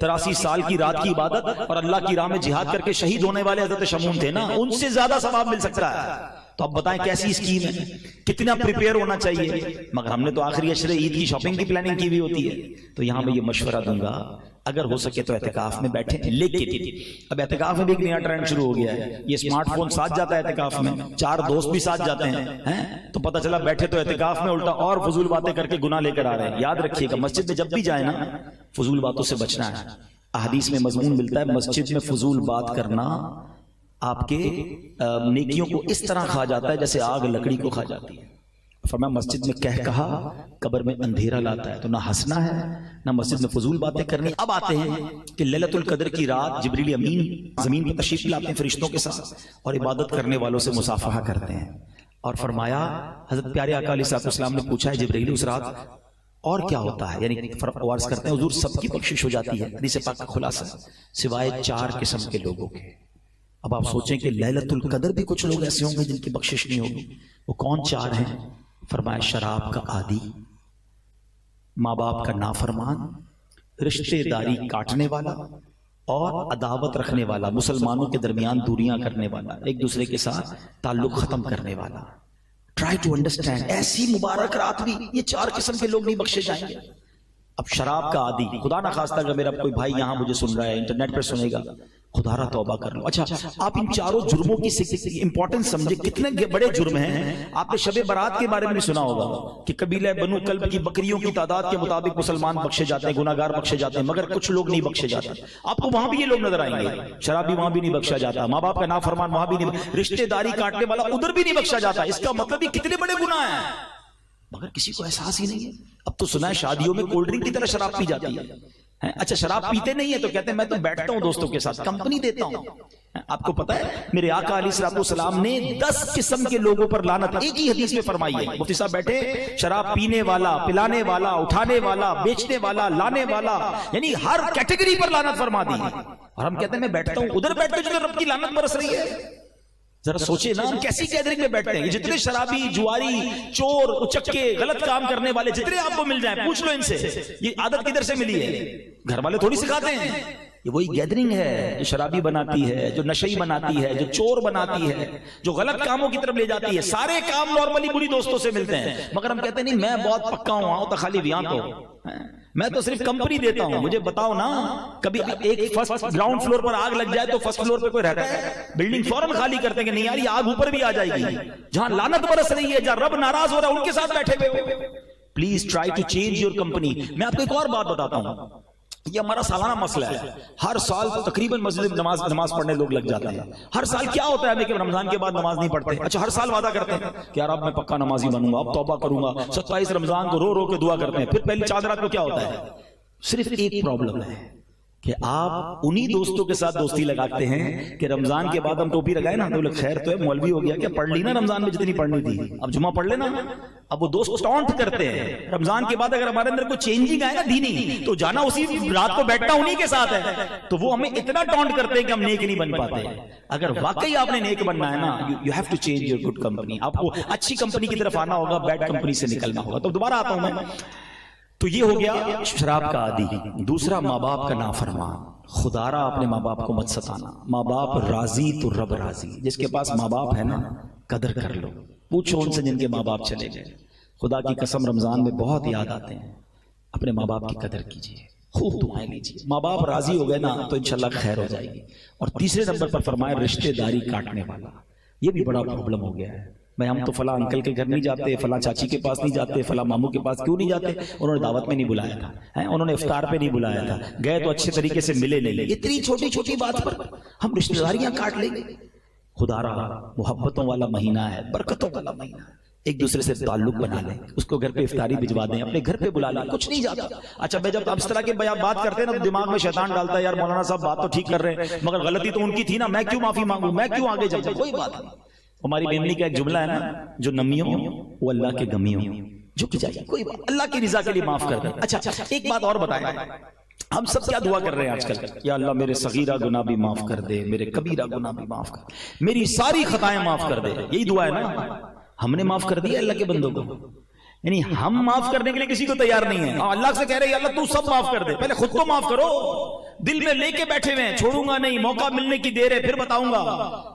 83 سال کی رات کی عبادت، اور اللہ کی راہ میں جہاد کر کے شہید ہونے والے حضرت شمعون تھے نا، ان سے زیادہ ثواب مل سکتا ہے۔ تو اب بتائیں کیسی اسکیم ہے، کتنا پریپیئر ہونا چاہیے۔ مگر ہم نے تو آخری عشرے عید کی شاپنگ کی پلاننگ کی بھی ہوتی ہے۔ تو یہاں میں یہ مشورہ دوں گا اگر ہو سکے تو اعتکاف میں بیٹھیں، لیکن اب اعتکاف میں بھی ایک نیا ٹرینڈ شروع ہو گیا ہے، یہ اسمارٹ فون ساتھ جاتا ہے اعتکاف میں، 4 دوست بھی ساتھ جاتے ہیں، تو پتہ چلا بیٹھے تو اعتکاف میں الٹا اور فضول باتیں کر کے گناہ لے کر آ رہے ہیں۔ یاد رکھیے گا مسجد میں جب بھی جائیں نا فضول باتوں سے بچنا ہے۔ احادیث میں مضمون ملتا ہے مسجد میں فضول بات کرنا آپ کے نیکیوں کو اس طرح کھا جاتا ہے جیسے آگ لکڑی کو کھا جاتی ہے۔ فرمایا مسجد میں کہہ کہا قبر میں اندھیرا لاتا ہے، تو نہ ہنسنا ہے نہ مسجد میں فضول باتیں کرنی۔ اب آتے ہیں کہ لیلۃ القدر کی رات جبریل امین زمین پر تشریف لاتے ہیں فرشتوں کے ساتھ اور عبادت کرنے والوں سے مصافحہ کرتے ہیں، اور فرمایا حضرت پیارے آقا علیہ السلام نے پوچھا ہے جبریل اس رات اور کیا ہوتا ہے؟ یعنی عرض کرتے ہیں حضور سب کی بخشش ہو جاتی ہے، حدیث پاک کا خلاصہ سوائے 4 قسم کے لوگوں کے۔ اب آپ سوچیں کہ لیلۃ القدر بھی کچھ لوگ ایسے ہوں گے جن کی بخشش نہیں ہوگی، وہ کون 4 ہیں؟ فرمایا شراب کا عادی، ماں باپ کا نافرمان، رشتے داری کاٹنے والا اور عداوت رکھنے والا، مسلمانوں کے درمیان دوریاں کرنے والا، ایک دوسرے کے ساتھ تعلق ختم کرنے والا۔ ٹرائی ٹو انڈرسٹینڈ، ایسی مبارک رات بھی یہ 4 قسم کے لوگ نہیں بخشے جائیں گے۔ اب شراب کا عادی، خدا نہ خواستہ اگر میرا کوئی بھائی یہاں مجھے سن رہا ہے، انٹرنیٹ پر سنے گا، خدا را توبہ کر لو۔ اچھا آپ ان 4 جرموں کی امپورٹنس سمجھے، کتنے بڑے جرم ہیں۔ آپ نے شب برات کے بارے میں بھی سنا ہوگا کہ قبیلہ بنو کلب کی بکریوں کی تعداد کے مطابق مسلمان بخشے جاتے ہیں، گناہگار بخشے جاتے ہیں، مگر کچھ لوگ نہیں بخشے جاتے۔ آپ کو وہاں بھی یہ لوگ نظر آئیں گے، شرابی وہاں بھی نہیں بخشا جاتا، ماں باپ کا نافرمان وہاں بھی نہیں، رشتے داری کاٹنے والا ادھر بھی نہیں بخشا جاتا۔ اس کا مطلب یہ کتنے بڑے گناہ ہیں، مگر کسی کو احساس ہی نہیں ہے۔ اب تو سنا ہے شادیوں میں کولڈ ڈرنک کی طرح شراب پی جاتی ہے۔ اچھا شراب پیتے نہیں ہے تو کہتے ہیں میں تو بیٹھتا ہوں دوستوں کے ساتھ، کمپنی دیتا ہوں۔ آپ کو پتا ہے میرے آقا علیہ السلام نے 10 قسم کے لوگوں پر لعنت ایک ہی حدیث میں فرمائی ہے۔ مفتی صاحب بیٹھے، شراب پینے والا، پلانے والا، اٹھانے والا، بیچنے والا، لانے والا، یعنی ہر کیٹیگری پر لعنت فرما دی۔ اور ہم کہتے ہیں میں بیٹھتا ہوں، ادھر بیٹھتے جدھر رب کی لعنت برس رہی ہے۔ ذرا سوچے نا ہم کیسی گیدرنگ میں بیٹھتے ہیں۔ جتنے شرابی، جواری، چور، اچکے، غلط کام کرنے والے جتنے آپ کو مل جائیں پوچھ لو ان سے یہ عادت کدھر سے ملی ہے۔ گھر والے تھوڑی سکھاتے ہیں، یہ وہی گیدرنگ ہے جو شرابی بناتی ہے، جو نشئی بناتی ہے، جو چور بناتی ہے، جو غلط کاموں کی طرف لے جاتی ہے۔ سارے کام نارملی بری دوستوں سے ملتے ہیں، مگر ہم کہتے ہیں نہیں میں بہت پکا ہوں تو خالی ویاں تو میں تو صرف کمپنی دیتا ہوں۔ مجھے بتاؤ نا کبھی ایک فرسٹ گراؤنڈ فلور پر آگ لگ جائے تو فرسٹ فلور پہ کوئی رہتا ہے؟ بلڈنگ فوراً خالی کرتے ہیں کہ نہیں یار یہ آگ اوپر بھی آ جائے گی۔ جہاں لعنت برس رہی ہے، جہاں رب ناراض ہو رہا ہے، ان کے ساتھ بیٹھے ہوئے ہو۔ Please try to change your company. میں آپ کو ایک اور بات بتاتا ہوں، یہ ہمارا سالانہ مسئلہ ہے۔ ہر سال تقریباً مسجد نماز پڑھنے لوگ لگ جاتے ہیں۔ ہر سال کیا ہوتا ہے کہ رمضان کے بعد نماز نہیں پڑھتے؟ اچھا ہر سال وعدہ کرتے ہیں کہ یار اب میں پکا نمازی بنوں گا، اب توبہ کروں گا۔ 27 رمضان کو رو رو کے دعا کرتے ہیں، پھر پہلی 4 رات کو کیا ہوتا ہے؟ صرف ایک پرابلم ہے کہ آپ انہی دوستوں کے ساتھ دوستی لگاتے ہیں کہ رمضان کے بعد ہم ٹوپی لگائے نا تو لوگ خیر تو ہے مولوی ہو گیا کیا، پڑھ لی نا رمضان میں جتنی پڑھنی تھی، اب جمعہ پڑھ لینا۔ اب وہ دوست ٹونٹ کرتے ہیں رمضان کے بعد، اگر ہمارے اندر کوئی چینجنگ آئے نا دینی تو جانا اسی رات کو بیٹھنا انہی کے ساتھ ہے، تو وہ ہمیں اتنا ٹونٹ کرتے ہیں کہ ہم نیک نہیں بن پاتے۔ اگر واقعی آپ نے نیک بننا ہے نا you have to change your good company. آپ کو اچھی کمپنی کی طرف آنا ہوگا، بیڈ کمپنی سے نکلنا ہوگا۔ تو دوبارہ آتا ہوں میں، تو یہ ہو گیا شراب کا عادی۔ دوسرا ماں باپ کا نافرمان۔ خدا را اپنے ماں باپ کو مت ستانا۔ ماں باپ راضی تو رب راضی۔ جس کے پاس ماں باپ ہے نا قدر کر لو، پوچھو ان سے جن کے ماں باپ چلے گئے۔ خدا کی قسم رمضان میں بہت یاد آتے ہیں، اپنے ماں باپ کی قدر کیجیے، خوب دعائیں لیجیے۔ ماں باپ راضی ہو گئے نا تو انشاءاللہ خیر ہو جائے گی۔ اور تیسرے نمبر پر فرمایا رشتے داری کاٹنے والا۔ یہ بھی بڑا پرابلم ہو گیا ہے، میں ہم تو فلاں انکل کے گھر نہیں جاتے، فلاں چاچی کے پاس نہیں جاتے، فلاں ماموں کے پاس کیوں نہیں جاتے؟ انہوں نے دعوت میں نہیں بلایا تھا، انہوں نے افطار پہ نہیں بلایا تھا، گئے تو اچھے طریقے سے ملے نہیں۔ اتنی چھوٹی چھوٹی بات پر ہم رشتہ داریاں کاٹ لیں گے۔ خدا را محبتوں والا مہینہ ہے، برکتوں والا مہینہ ہے، ایک دوسرے سے تعلق بنا لیں، اس کو گھر پہ افطاری بھجوا دیں، اپنے گھر پہ بلا لیں، کچھ نہیں جاتا۔ اچھا میں جب اب اس طرح کے بات کرتے ہیں نا تو دماغ میں شیطان ڈالتا ہے یار مولانا صاحب بات تو ٹھیک کر رہے ہیں مگر غلطی تو ان کی تھی نا، میں کیوں معافی مانگوں، میں کیوں آگے جاؤں؟ کوئی بات نہیں۔ ہماری بیمنی کا ایک جملہ ہے نا، جو نمیوں وہ اللہ کے گمیوں جھک جائے، کوئی بات اللہ کی رضا کے لیے معاف کر دیں۔ اچھا ایک بات اور بتائیں، ہم سب کیا دعا کر رہے ہیں آج کل؟ یا اللہ میرے صغیرہ گناہ بھی معاف کر دے، میرے کبیرہ گناہ بھی معاف کر دے، میری ساری خطائیں معاف کر دے۔ یہی دعا ہے نا؟ ہم نے معاف کر دیا اللہ کے بندوں کو، یعنی ہم معاف کرنے کے لیے کسی کو تیار نہیں ہے۔ اللہ سے کہہ رہے ہیں اللہ تو سب معاف کر دے، پہلے خود تو معاف کرو۔ دل میں لے کے بیٹھے ہوئے ہیں، چھوڑوں گا نہیں، موقع ملنے کی دیر ہے پھر بتاؤں گا،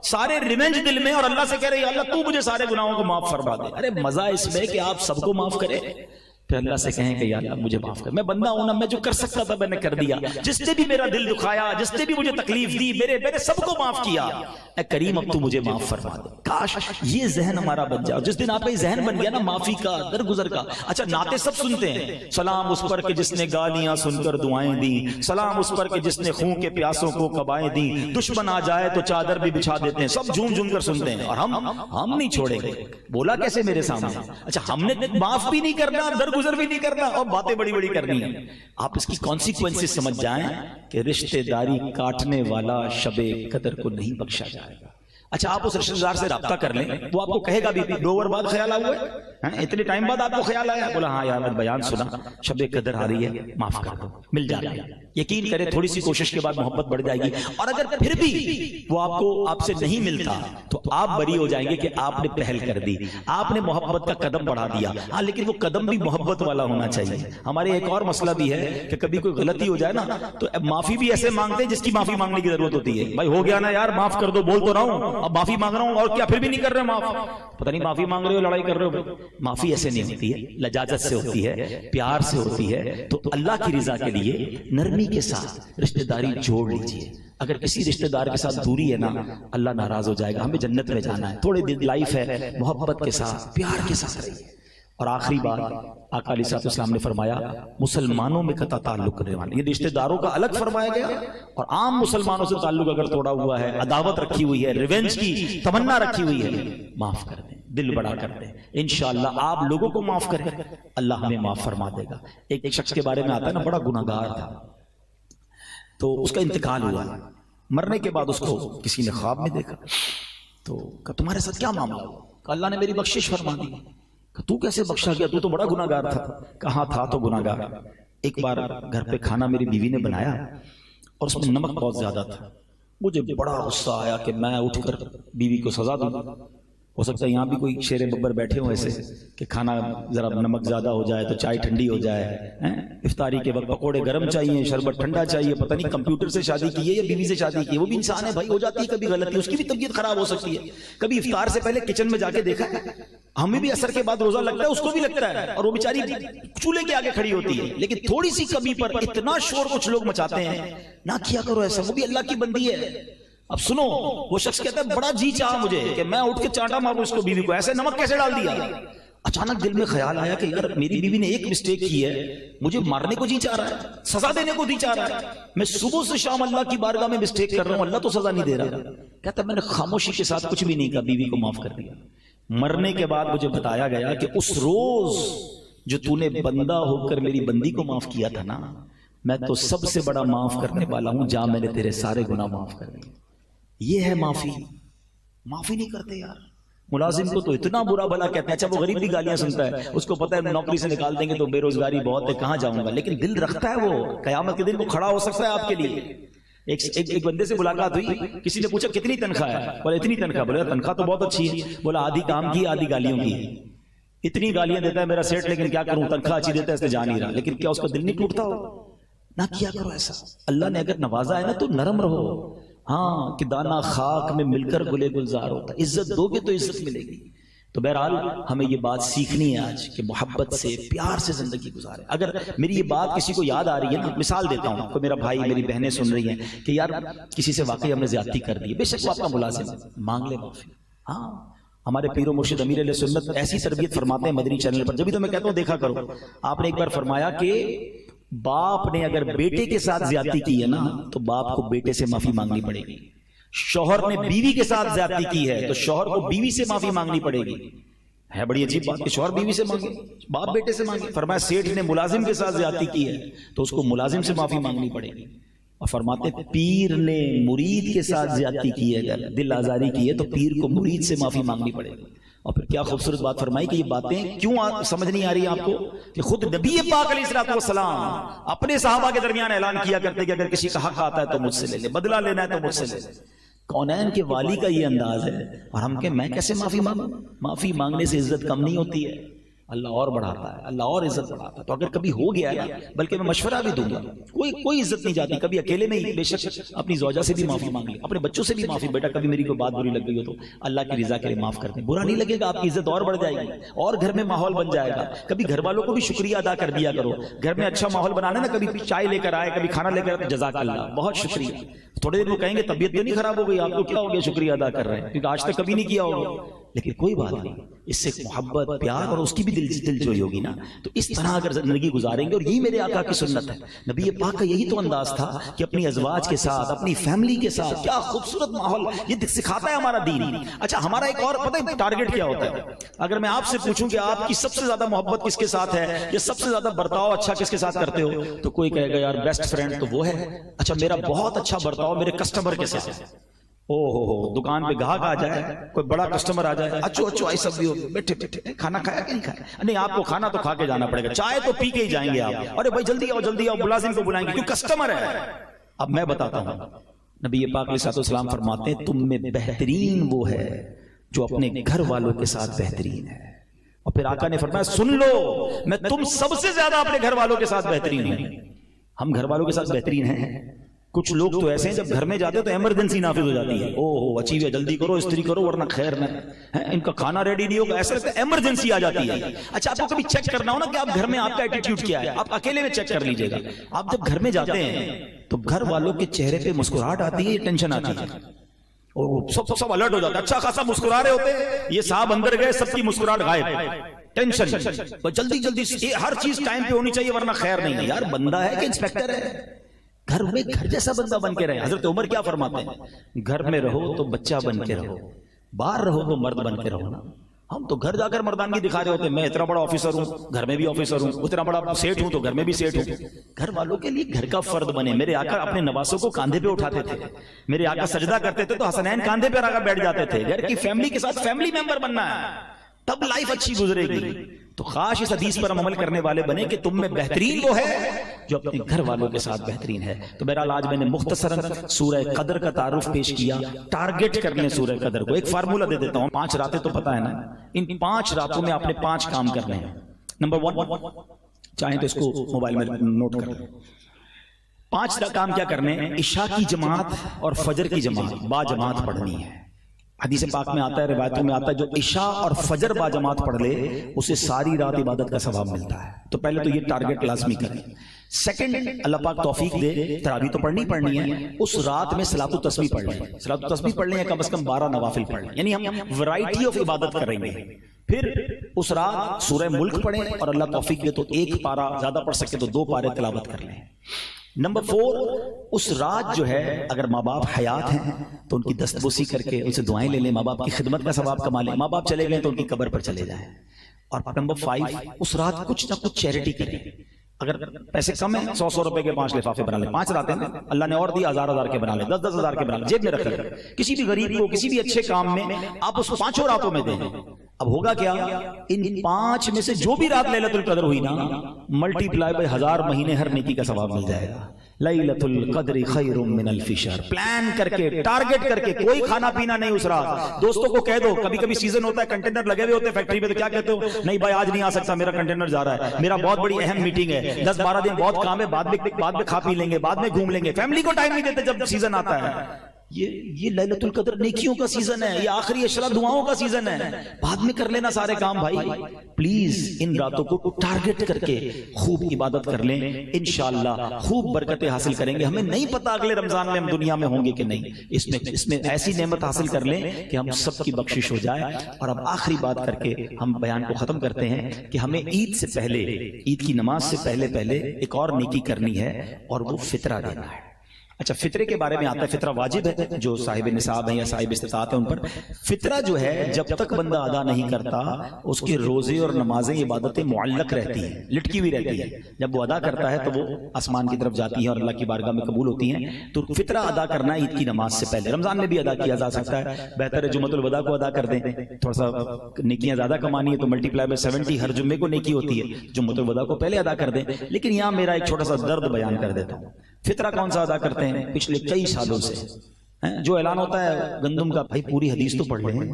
سارے ریونج دل میں، اور اللہ سے کہہ رہے ہیں اللہ تو مجھے سارے گناہوں کو معاف فرما دے۔ ارے مزہ اس میں کہ آپ سب کو معاف کرے، پھر اللہ سے کہیں کہ یا اللہ مجھے معاف کر، میں بندہ ہوں نا، میں جو کر سکتا تھا میں نے کر دیا، جس نے بھی میرا دل دکھایا، جس نے بھی مجھے تکلیف دی، میرے سب کو معاف کیا، اے کریم اب تو مجھے معاف فرما دے۔ کاش یہ ذہن ہمارا بن جائے، جس دن آپ کا یہ ذہن بن گیا نا معافی کا، درگزر کا۔ اچھا نعتیں سب سنتے ہیں، سلام اس پر کہ جس نے گالیاں سن کر دعائیں دیں، سلام اس پر کہ جس نے خون کے پیاسوں کو قبائیں دیں، دشمن آ جائے تو چادر بھی بچھا دیتے ہیں، سب جھوم جھوم کر سنتے ہیں، اور ہم نہیں چھوڑیں گے۔ بولا کیسے میرے سامنے؟ اچھا ہم نے معاف بھی نہیں کرنا، درگزر بھی نہیں کرنا، اور باتیں بڑی بڑی کرنی ہیں۔ آپ اس کی کانسیکوینسز سمجھ جائیں کہ رشتہ داری کاٹنے والا شب قدر کو نہیں بخشا جائے گا۔ اچھا آپ اس رشتہ دار سے رابطہ کر لیں، وہ آپ کو کہے گا بھی 2 اوور بعد خیال آیا ہوا ہے، اتنے ٹائم بعد آپ کو خیال آیا، بولا ہاں یار میں بیان سنا، شب قدر آ رہی ہے، معاف کر دو، مل جائے گا۔ یقین کرے تھوڑی سی کوشش کے بعد محبت بڑھ جائے گی، اور اگر پھر بھی وہ آپ سے نہیں ملتا تو آپ بری ہو جائیں گے کہ آپ نے پہل کر دی، آپ نے محبت کا قدم بڑھا دیا۔ ہاں لیکن وہ قدم بھی محبت والا ہونا چاہیے۔ ہمارے ایک اور مسئلہ بھی ہے کہ کبھی کوئی غلطی ہو جائے نا تو معافی بھی ایسے مانگتے ہیں جس کی معافی مانگنے کی ضرورت ہوتی ہے۔ بھائی ہو گیا نا یار معاف کر دو، بول تو رہا ہوں، اب معافی مانگ رہا ہوں اور کیا پھر بھی نہیں کر رہے معاف، پتہ نہیں معافی مانگ رہے ہو لڑائی کر رہے ہو۔ معافی ایسے نہیں ہوتی ہے، لجاجت سے ہوتی ہے، پیار سے ہوتی ہے۔ تو اللہ کی رضا کے لیے نرمی کے ساتھ رشتہ داری جوڑ لیجئے۔ اگر کسی رشتہ دار کے ساتھ دوری ہے نا اللہ ناراض ہو جائے گا۔ ہمیں جنت میں جانا ہے، تھوڑی دن لائف ہے، محبت کے ساتھ پیار کے ساتھ رہیے۔ اور آخری بات آقا علیہ الصلوۃ والسلام نے فرمایا مسلمانوں میں قطع تعلق کرنے والے، یہ رشتہ داروں کا الگ فرمایا گیا، اور عام مسلمانوں سے تعلق اگر توڑا ہوا ہے، عداوت رکھی ہوئی ہے، ریونج کی تمنا رکھی ہوئی ہے، معاف کر دیں، دل بڑا کر دیں۔ انشاءاللہ آپ لوگوں کو معاف کریں، اللہ ہمیں معاف فرما دے گا۔ ایک شخص کے بارے میں آتا ہے نا بڑا گناہگار تھا، تو اس کا انتقال ہوا، مرنے کے بعد اس کو کسی نے خواب میں دیکھا، تو کہا تمہارے ساتھ کیا معاملہ ہوا؟ کہا اللہ نے میری بخشش فرما دی۔ تو کیسے بخشا گیا؟ تو بڑا گناہگار تھا۔ کہاں تھا تو گناہگار۔ ایک بار گھر پہ کھانا میری بیوی نے بنایا اور اس میں نمک بہت زیادہ تھا، مجھے بڑا غصہ آیا کہ میں اٹھ کر بیوی کو سزا دوں۔ ہو سکتا ہے یہاں بھی کوئی شیر ببر بیٹھے ہوں ایسے کہ کھانا ذرا نمک زیادہ ہو جائے تو چائے ٹھنڈی ہو جائے، افطاری کے وقت پکوڑے گرم چاہیے، شربت ٹھنڈا چاہیے، پتہ نہیں کمپیوٹر سے شادی کی ہے یا بیوی سے شادی کی ہے، وہ بھی انسان ہے بھائی، ہو جاتی ہے کبھی غلطی، اس کی بھی طبیعت خراب ہو سکتی ہے۔ کبھی افطار سے پہلے کچن میں جا کے دیکھا ہے، ہمیں بھی اثر کے بعد روزہ لگتا ہے، اس کو بھی لگتا ہے، اور وہ بیچاری چولہے کے آگے کھڑی ہوتی ہے، لیکن تھوڑی سی کمی پر اتنا شور کچھ لوگ مچاتے ہیں۔ نہ کیا کرو ایسا، وہ بھی اللہ کی بندی ہے۔ اب سنو، وہ شخص کہتا ہے بڑا جی چاہا مجھے کہ میں اٹھ کے چانٹا ماروں اس کو، بیوی کو، ایسے نمک کیسے ڈال دیا؟ اچانک دل میں خیال آیا کہ یار میری بیوی نے ایک مسٹیک کی ہے، مجھے مارنے کو جی چاہ رہا ہے، سزا دینے کو جی چاہ رہا ہے، میں صبح سے شام اللہ کی بارگاہ میں مسٹیک کر رہا ہوں، اللہ تو سزا نہیں دے رہا۔ کہتا میں نے خاموشی کے ساتھ کچھ بھی نہیں کہا، بیوی کو معاف کر دیا۔ مرنے کے بعد مجھے بتایا گیا کہ اس روز جو تو نے بندہ ہو کر میری بندی کو معاف کیا تھا نا، میں تو سب سے بڑا معاف کرنے والا ہوں، جا میں نے تیرے سارے گناہ معاف کر دیے۔ یہ ہے معافی۔ معافی نہیں کرتے یار، ملازم کو تو اتنا برا بھلا کہتے ہیں، اچھا وہ غریب بھی گالیاں سنتا ہے، اس کو پتہ ہے نوکری سے نکال دیں گے تو بے روزگاری بہت ہے، کہاں جاؤں گا، لیکن دل رکھتا ہے، وہ قیامت کے دن وہ کھڑا ہو سکتا ہے آپ کے لیے۔ ایک بندے سے ملاقات ہوئی، کسی نے پوچھا کتنی تنخواہ ہے؟ بولا اتنی تنخواہ۔ بولا تنخواہ تو بہت اچھی ہے۔ بولا آدھی کام کی آدھی گالیوں کی ہے، اتنی گالیاں دیتا ہے میرا سیٹ، لیکن کیا کروں، تنخواہ اچھی دیتا ہے اس سے جا نہیں رہا، لیکن کیا اس کا دل نہیں ٹوٹتا ہو؟ نہ کیا کرو ایسا۔ اللہ نے اگر نوازا ہے نا تو نرم رہو، ہاں کہ دانا خاک میں مل کر گلے گلزار ہوتا ہے، عزت دو گے تو عزت ملے گی۔ تو بہرحال ہمیں یہ بات سیکھنی ہے آج کہ محبت سے پیار سے زندگی گزارے۔ اگر میری یہ بات کسی کو یاد آ رہی ہے نا، مثال دیتا ہوں، کوئی میرا بھائی میری بہنیں سن رہی ہیں کہ یار کسی سے واقعی ہم نے زیادتی کر دی ہے، بے شک وہ آپ کا ملازم ہے، مانگ لے معافی۔ ہاں ہمارے پیر و مرشد امیر علیہ سنت ایسی تربیت فرماتے ہیں مدنی چینل پر، جبھی تو میں کہتا ہوں دیکھا کرو۔ آپ نے ایک بار فرمایا کہ باپ نے اگر بیٹے کے ساتھ زیادتی کی ہے نا تو باپ کو بیٹے سے معافی مانگنی پڑے گی، شوہر نے بیوی کے ساتھ زیادتی کی ہے تو شوہر کو بیوی سے معافی مانگنی پڑے گی۔ ہے بڑی عجیب بات کہ شوہر بیوی سے مانگے، باپ بیٹے سے مانگے۔ فرمایا سیٹھ نے ملازم کے ساتھ زیادتی کی ہے تو اس کو ملازم سے معافی مانگنی پڑے گی۔ اور فرماتے پیر نے مرید کے ساتھ زیادتی کی ہے، اگر دل آزاری کی ہے تو پیر کو مرید سے معافی مانگنی پڑے گی۔ اور پھر کیا خوبصورت بات فرمائی کہ یہ باتیں کیوں سمجھ نہیں آ رہی آپ کو، کہ خود نبی پاک علیہ الصلوۃ والسلام اپنے صحابہ کے درمیان اعلان کیا کرتے کہ اگر کسی کا حق آتا ہے تو مجھ سے لے لے، بدلہ لینا ہے تو مجھ سے لے لے۔ کونین کے والی کا یہ انداز ہے، اور ہم کہ میں کیسے معافی مانگوں؟ معافی مانگنے سے عزت کم نہیں ہوتی ہے۔ اللہ اور بڑھاتا ہے، اللہ اور عزت بڑھاتا ہے. تو اگر کبھی ہو گیا ہے، بلکہ میں مشورہ بھی دوں گا، کوئی عزت نہیں جاتی. کبھی اکیلے میں ہی بے شک اپنی زوجہ سے بھی معافی مانگ لی، اپنے بچوں سے بھی معافی، بیٹا کبھی میری کوئی بات بری لگ گئی ہو تو اللہ کی رضا کے لیے معاف کر دیں. برا نہیں لگے گا، آپ کی عزت اور بڑھ جائے گی اور گھر میں ماحول بن جائے گا. کبھی گھر والوں کو بھی شکریہ ادا کر دیا کرو. گھر میں اچھا ماحول بنانا نا، کبھی چائے لے کر آئے، کبھی کھانا لے کر آئے، جزاک اللہ، بہت شکریہ. تھوڑے دیر وہ کہیں گے طبیعت تو نہیں خراب ہو گئی آپ کو، کیا ہو گیا شکریہ ادا کر رہے ہیں، کیونکہ آج تک کبھی نہیں کیا ہوگا. لیکن کوئی بات نہیں، اس سے محبت پیار اور اس کی بھی دل جوئی ہوگی نا. تو اس طرح اگر زندگی گزاریں گے، اور یہی میرے آقا کی سنت ہے. نبی پاک کا یہی تو انداز تھا کہ اپنی ازواج کے ساتھ، اپنی فیملی کے ساتھ کیا خوبصورت ماحول یہ سکھاتا ہے ہمارا دین. اچھا ہمارا ایک اور پتہ ہے ٹارگٹ کیا ہوتا ہے؟ اگر میں آپ سے پوچھوں کہ آپ کی سب سے زیادہ محبت کس کے ساتھ ہے یا سب سے زیادہ برتاؤ اچھا کس کے ساتھ کرتے ہو، تو کوئی کہے گا یار بیسٹ فرینڈ تو وہ ہے. اچھا میرا بہت اچھا برتاؤ میرے کسٹمر کے ساتھ. او ہو دکان پہ گاہک آ جائے، کوئی بڑا کسٹمر آ جائے، اچھو آئی سب بھی ہو، بیٹھے کھانا کھایا کہ نہیں کھایا؟ نہیں آپ کو کھانا تو کھا کے جانا پڑے گا، چائے تو پی کے ہی جائیں گے آپ. ارے بھائی جلدی آؤ ملازم کو بلائیں گے کیوں کسٹمر ہے. اب میں بتاتا ہوں، نبی پاک علیہ السلام فرماتے ہیں تم میں بہترین وہ ہے جو اپنے گھر والوں کے ساتھ بہترین ہے. اور پھر آقا نے فرمایا سن لو، میں تم سب سے زیادہ اپنے گھر والوں کے ساتھ بہترین ہوں. ہم گھر والوں کے ساتھ بہترین ہیں. کچھ لوگ تو ایسے ہیں جب گھر میں جاتے ہیں تو ایمرجنسی نافذ ہو جاتی ہے. او ہو اچھی ہے، جلدی کرو استری کرو ورنہ خیر نہ، ان کا کھانا ریڈی نہیں ہوگا، ایسا ایمرجنسی آ جاتی ہے. اچھا آپ کو کبھی چیک کرنا ہو نا کہ آپ گھر میں آپ کا ایٹیٹیوڈ کیا ہے، آپ اکیلے میں چیک کر لیجئے گا. آپ جب گھر میں جاتے ہیں تو گھر والوں کے چہرے پہ مسکراہٹ آتی ہے، ٹینشن آتی ہے، اور سب الرٹ ہو جاتا ہے. اچھا خاصا مسکرا رہے ہوتے ہیں، یہ صاحب اندر گئے، سب کی مسکراہٹ غائب، ٹینشن. جلدی ہر چیز ٹائم پہ ہونی چاہیے ورنہ خیر نہیں ہے. یار بندہ ہے کہ انسپیکٹر ہے؟ گھر میں گھر جیسا بندہ بن کے رہے. حضرت عمر کیا فرماتے ہیں؟ گھر میں رہو تو بچہ بن کے رہو، باہر رہو تو مرد بن کے رہو نا. ہم تو گھر جا کر مردانگی دکھا رہے ہوتے ہیں، میں اتنا بڑا آفیسر ہوں گھر میں بھی آفیسر ہوں، اتنا بڑا سیٹ ہوں تو گھر میں بھی سیٹ ہوں. گھر والوں کے لیے گھر کا فرد بنے. میرے آقا اپنے نواسوں کو کاندھے پہ اٹھاتے تھے، میرے آقا سجدہ کرتے تھے تو حسنین کاندھے پہ آ کر بیٹھ جاتے تھے. گھر کی فیملی کے ساتھ فیملی ممبر بننا ہے، تب لائف اچھی گزرے گی. تو خاص اس حدیث پر ہم عمل کرنے والے بنے کہ تم میں بہترین وہ ہے جو اپنے گھر والوں کے ساتھ بہترین ہے. تو بہرحال آج میں نے مختصراً سورہ قدر کا تعارف پیش کیا. ٹارگٹ کر لیں سورہ قدر کو. ایک فارمولہ دے دیتا ہوں، 5 راتیں تو پتہ ہے نا، ان 5 راتوں میں آپ نے 5 کام کرنے ہیں. نمبر 1 چاہیں تو اس کو موبائل میں نوٹ کر لیں. 5 کام کیا کرنے ہیں؟ عشاء کی جماعت اور فجر کی جماعت با جماعت پڑھنی ہے. حدیث پاک میں آتا ہے، روایتوں میں آتا ہے جو عشاء اور فجر با جماعت پڑھ لے اسے ساری رات عبادت کا ثواب ملتا ہے. تو پہلے تو یہ ٹارگٹ لازمی کریں. سیکنڈ، اللہ پاک توفیق دے، تراویح تو پڑھنی ہے، اس رات میں صلاۃ التسبیح پڑھ لیں. صلاۃ التسبیح پڑھ لیں یا کم از کم 12 نوافل پڑھ لیں، یعنی ہم ورائٹی آف عبادت کریں گے. پھر اس رات سورہ ملک پڑھیں اور اللہ توفیق دے تو 1 پارہ، زیادہ پڑھ سکے تو 2 پارے تلاوت کر لیں. نمبر 4، اس رات جو ہے اگر ماں باپ حیات ہیں تو ان کی دستبوسی کر کے ان سے دعائیں لے لیں، ماں باپ کی خدمت کا ثواب کما لیں. ماں باپ چلے گئے تو ان کی قبر پر چلے جائیں. اور نمبر 5، اس رات کچھ نہ کچھ چیریٹی کریں. اگر پیسے کم ہیں 100 روپے کے 5 لفافے بنا لیں. 5 راتیں ہیں، اللہ نے اور دی 1000 کے بنا لیں، 10 ہزار کے بنا لیں، جیب میں رکھ لیں. کسی بھی غریب کو کسی بھی اچھے کام میں آپ اس 5 راتوں میں دیں. اب ہوگا کیا؟ ان 5 میں سے جو بھی رات لیلۃ القدر ہوئی نا، ملٹی پلائی بائی 1000 مہینے ہر نیکی کا ثواب مل جائے گا. لیلۃ القدر خیر من الف شہر. پلان کر کے، ٹارگٹ کر کے، کوئی کھانا پینا نہیں اس رات. دوستوں کو کہہ دو، کبھی کبھی سیزن ہوتا ہے کنٹینر لگے ہوئے ہوتے ہیں فیکٹری میں، تو کیا کہتے ہو؟ نہیں بھائی آج نہیں آ سکتا، میرا کنٹینر جا رہا ہے، میرا بہت بڑی اہم میٹنگ ہے، 10-12 دن بہت کام ہے، بعد میں کھا پی لیں گے، بعد میں گھوم لیں گے. فیملی کو ٹائم نہیں دیتے جب سیزن آتا ہے. یہ لیلۃ القدر نیکیوں کا سیزن ہے، یہ آخری عشرہ دعاؤں کا سیزن ہے. بعد میں کر لینا سارے کام. بھائی پلیز ان راتوں کو ٹارگٹ کر کے خوب عبادت کر لیں، انشاءاللہ خوب برکتیں حاصل کریں گے. ہمیں نہیں پتا اگلے رمضان میں ہم دنیا میں ہوں گے کہ نہیں. اس میں ایسی نعمت حاصل کر لیں کہ ہم سب کی بخشش ہو جائے. اور اب آخری بات کر کے ہم بیان کو ختم کرتے ہیں کہ ہمیں عید سے پہلے، عید کی نماز سے پہلے ایک اور نیکی کرنی ہے، اور وہ فطرہ دینا ہے. اچھا فطرے کے بارے میں آتا ہے، فطرہ واجب ہے جو صاحب نصاب ہیں یا صاحب استطاعت ہیں ان پر. فطرہ جو ہے جب تک بندہ ادا نہیں کرتا اس کے روزے اور نمازیں عبادتیں معلق رہتی ہیں، لٹکی ہوئی رہتی ہے. جب وہ ادا کرتا ہے تو وہ آسمان کی طرف جاتی ہیں اور اللہ کی بارگاہ میں قبول ہوتی ہیں. تو فطرہ ادا کرنا عید کی نماز سے پہلے، رمضان میں بھی ادا کیا جا سکتا ہے. بہتر ہے جمعۃ الوداع کو ادا کر دیں. تھوڑا سا نیکیاں زیادہ کمانی ہے تو ملٹی پلائی بائی 70 ہر جمعے کو نیکی ہوتی ہے، جمعۃ الوداع کو پہلے ادا کر دیں. لیکن یہاں میرا ایک چھوٹا سا درد بیان کر دیتا ہوں. فطرہ کون سا ادا کرتے ہیں؟ پچھلے کئی سالوں سے جو اعلان ہوتا ہے گندم کا، بھائی پوری حدیث تو پڑھ لیں.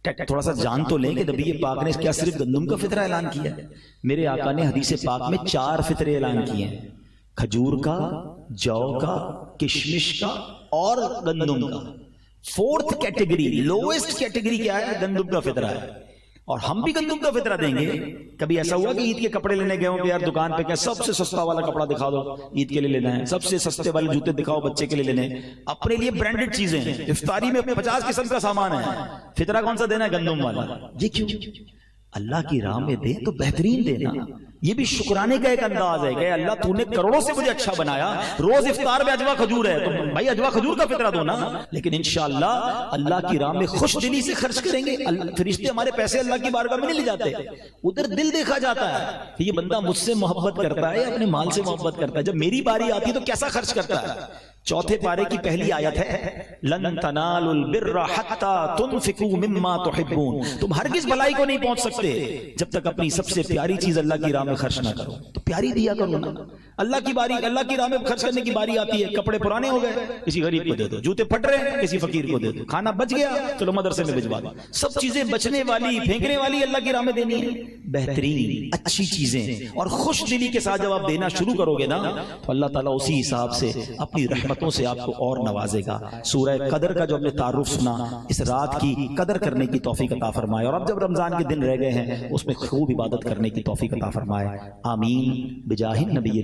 تھوڑا سا جان تو لیں کہ نبی پاک نے کیا صرف گندم کا فطرہ اعلان کیا ہے؟ میرے آقا نے حدیث پاک میں 4 فطرے اعلان کیے ہیں، کھجور کا، جو کا، کشمش کا اور گندم کا۔ 4th کیٹیگری، لوئسٹ کیٹیگری کیا ہے؟ گندم کا فطرہ ہے، اور ہم بھی گندم کا فطرہ دیں گے۔ کبھی ایسا ہوا کہ عید کے کپڑے لینے گئے ہوں کہ یار دکان پہ کیا سب سے سستا والا کپڑا دکھا دو، عید کے لیے لینا ہے، سب سے سستے والے جوتے دکھاؤ بچے کے لیے لینے ہیں، اپنے لیے برانڈڈ چیزیں ہیں، افطاری میں 50 قسم کا سامان ہے، فطرہ کون سا دینا ہے؟ گندم والا۔ یہ کیوں؟ اللہ کی راہ میں دیں تو بہترین دینا۔ یہ بھی شکرانے کا ایک انداز ہے کہ اللہ تو نے کروڑوں سے مجھے اچھا بنایا، روز افطار میں اجوا کھجور ہے تو بھائی اجوا کھجور کا فطرہ دو نا، لیکن انشاءاللہ اللہ کی راہ میں خوش دلی سے خرچ کریں گے۔ فرشتے ہمارے پیسے اللہ کی بارگاہ میں نہیں لے جاتے، ادھر دل دیکھا جاتا ہے کہ یہ بندہ مجھ سے محبت کرتا ہے، اپنے مال سے محبت کرتا ہے، جب میری باری آتی ہے تو کیسا خرچ کرتا ہے۔ 4 پارے کی پہلی آیت ہے لن تنالوا البر حتى تنفقوا مما تحبون، تم ہرگز بھلائی کو نہیں پہنچ سکتے جب تک اپنی سب سے پیاری چیز اللہ کی راہ میں خرچ نہ کرو۔ تو پیاری دیا کرو نا، اللہ کی باری، اللہ کی راہ میں خرچ کرنے کی باری آتی ہے، کپڑے پرانے ہو گئے کسی غریب کو دے دو، جوتے پھٹ رہے ہیں کسی فقیر کو دے دو، کھانا بچ گیا چلو مدرسے میں بھجوا دو۔ سب چیزیں بچنے والی پھینکنے والی اللہ کی راہ میں دینی ہے، بہترین اچھی چیزیں، اور خوش دلی کے ساتھ جب آپ دینا شروع کرو گے نا تو اللہ تعالیٰ اسی حساب سے اپنی رحمتوں سے آپ کو اور نوازے گا۔ سورہ قدر کا جو ہم نے تعارف سنا، اس رات کی قدر کرنے کی توفیق عطا فرمائے، اور اب جب رمضان کے دن رہ گئے ہیں اس میں خوب عبادت کرنے کی توفیق عطا فرمائے، آمین بجاہ النبی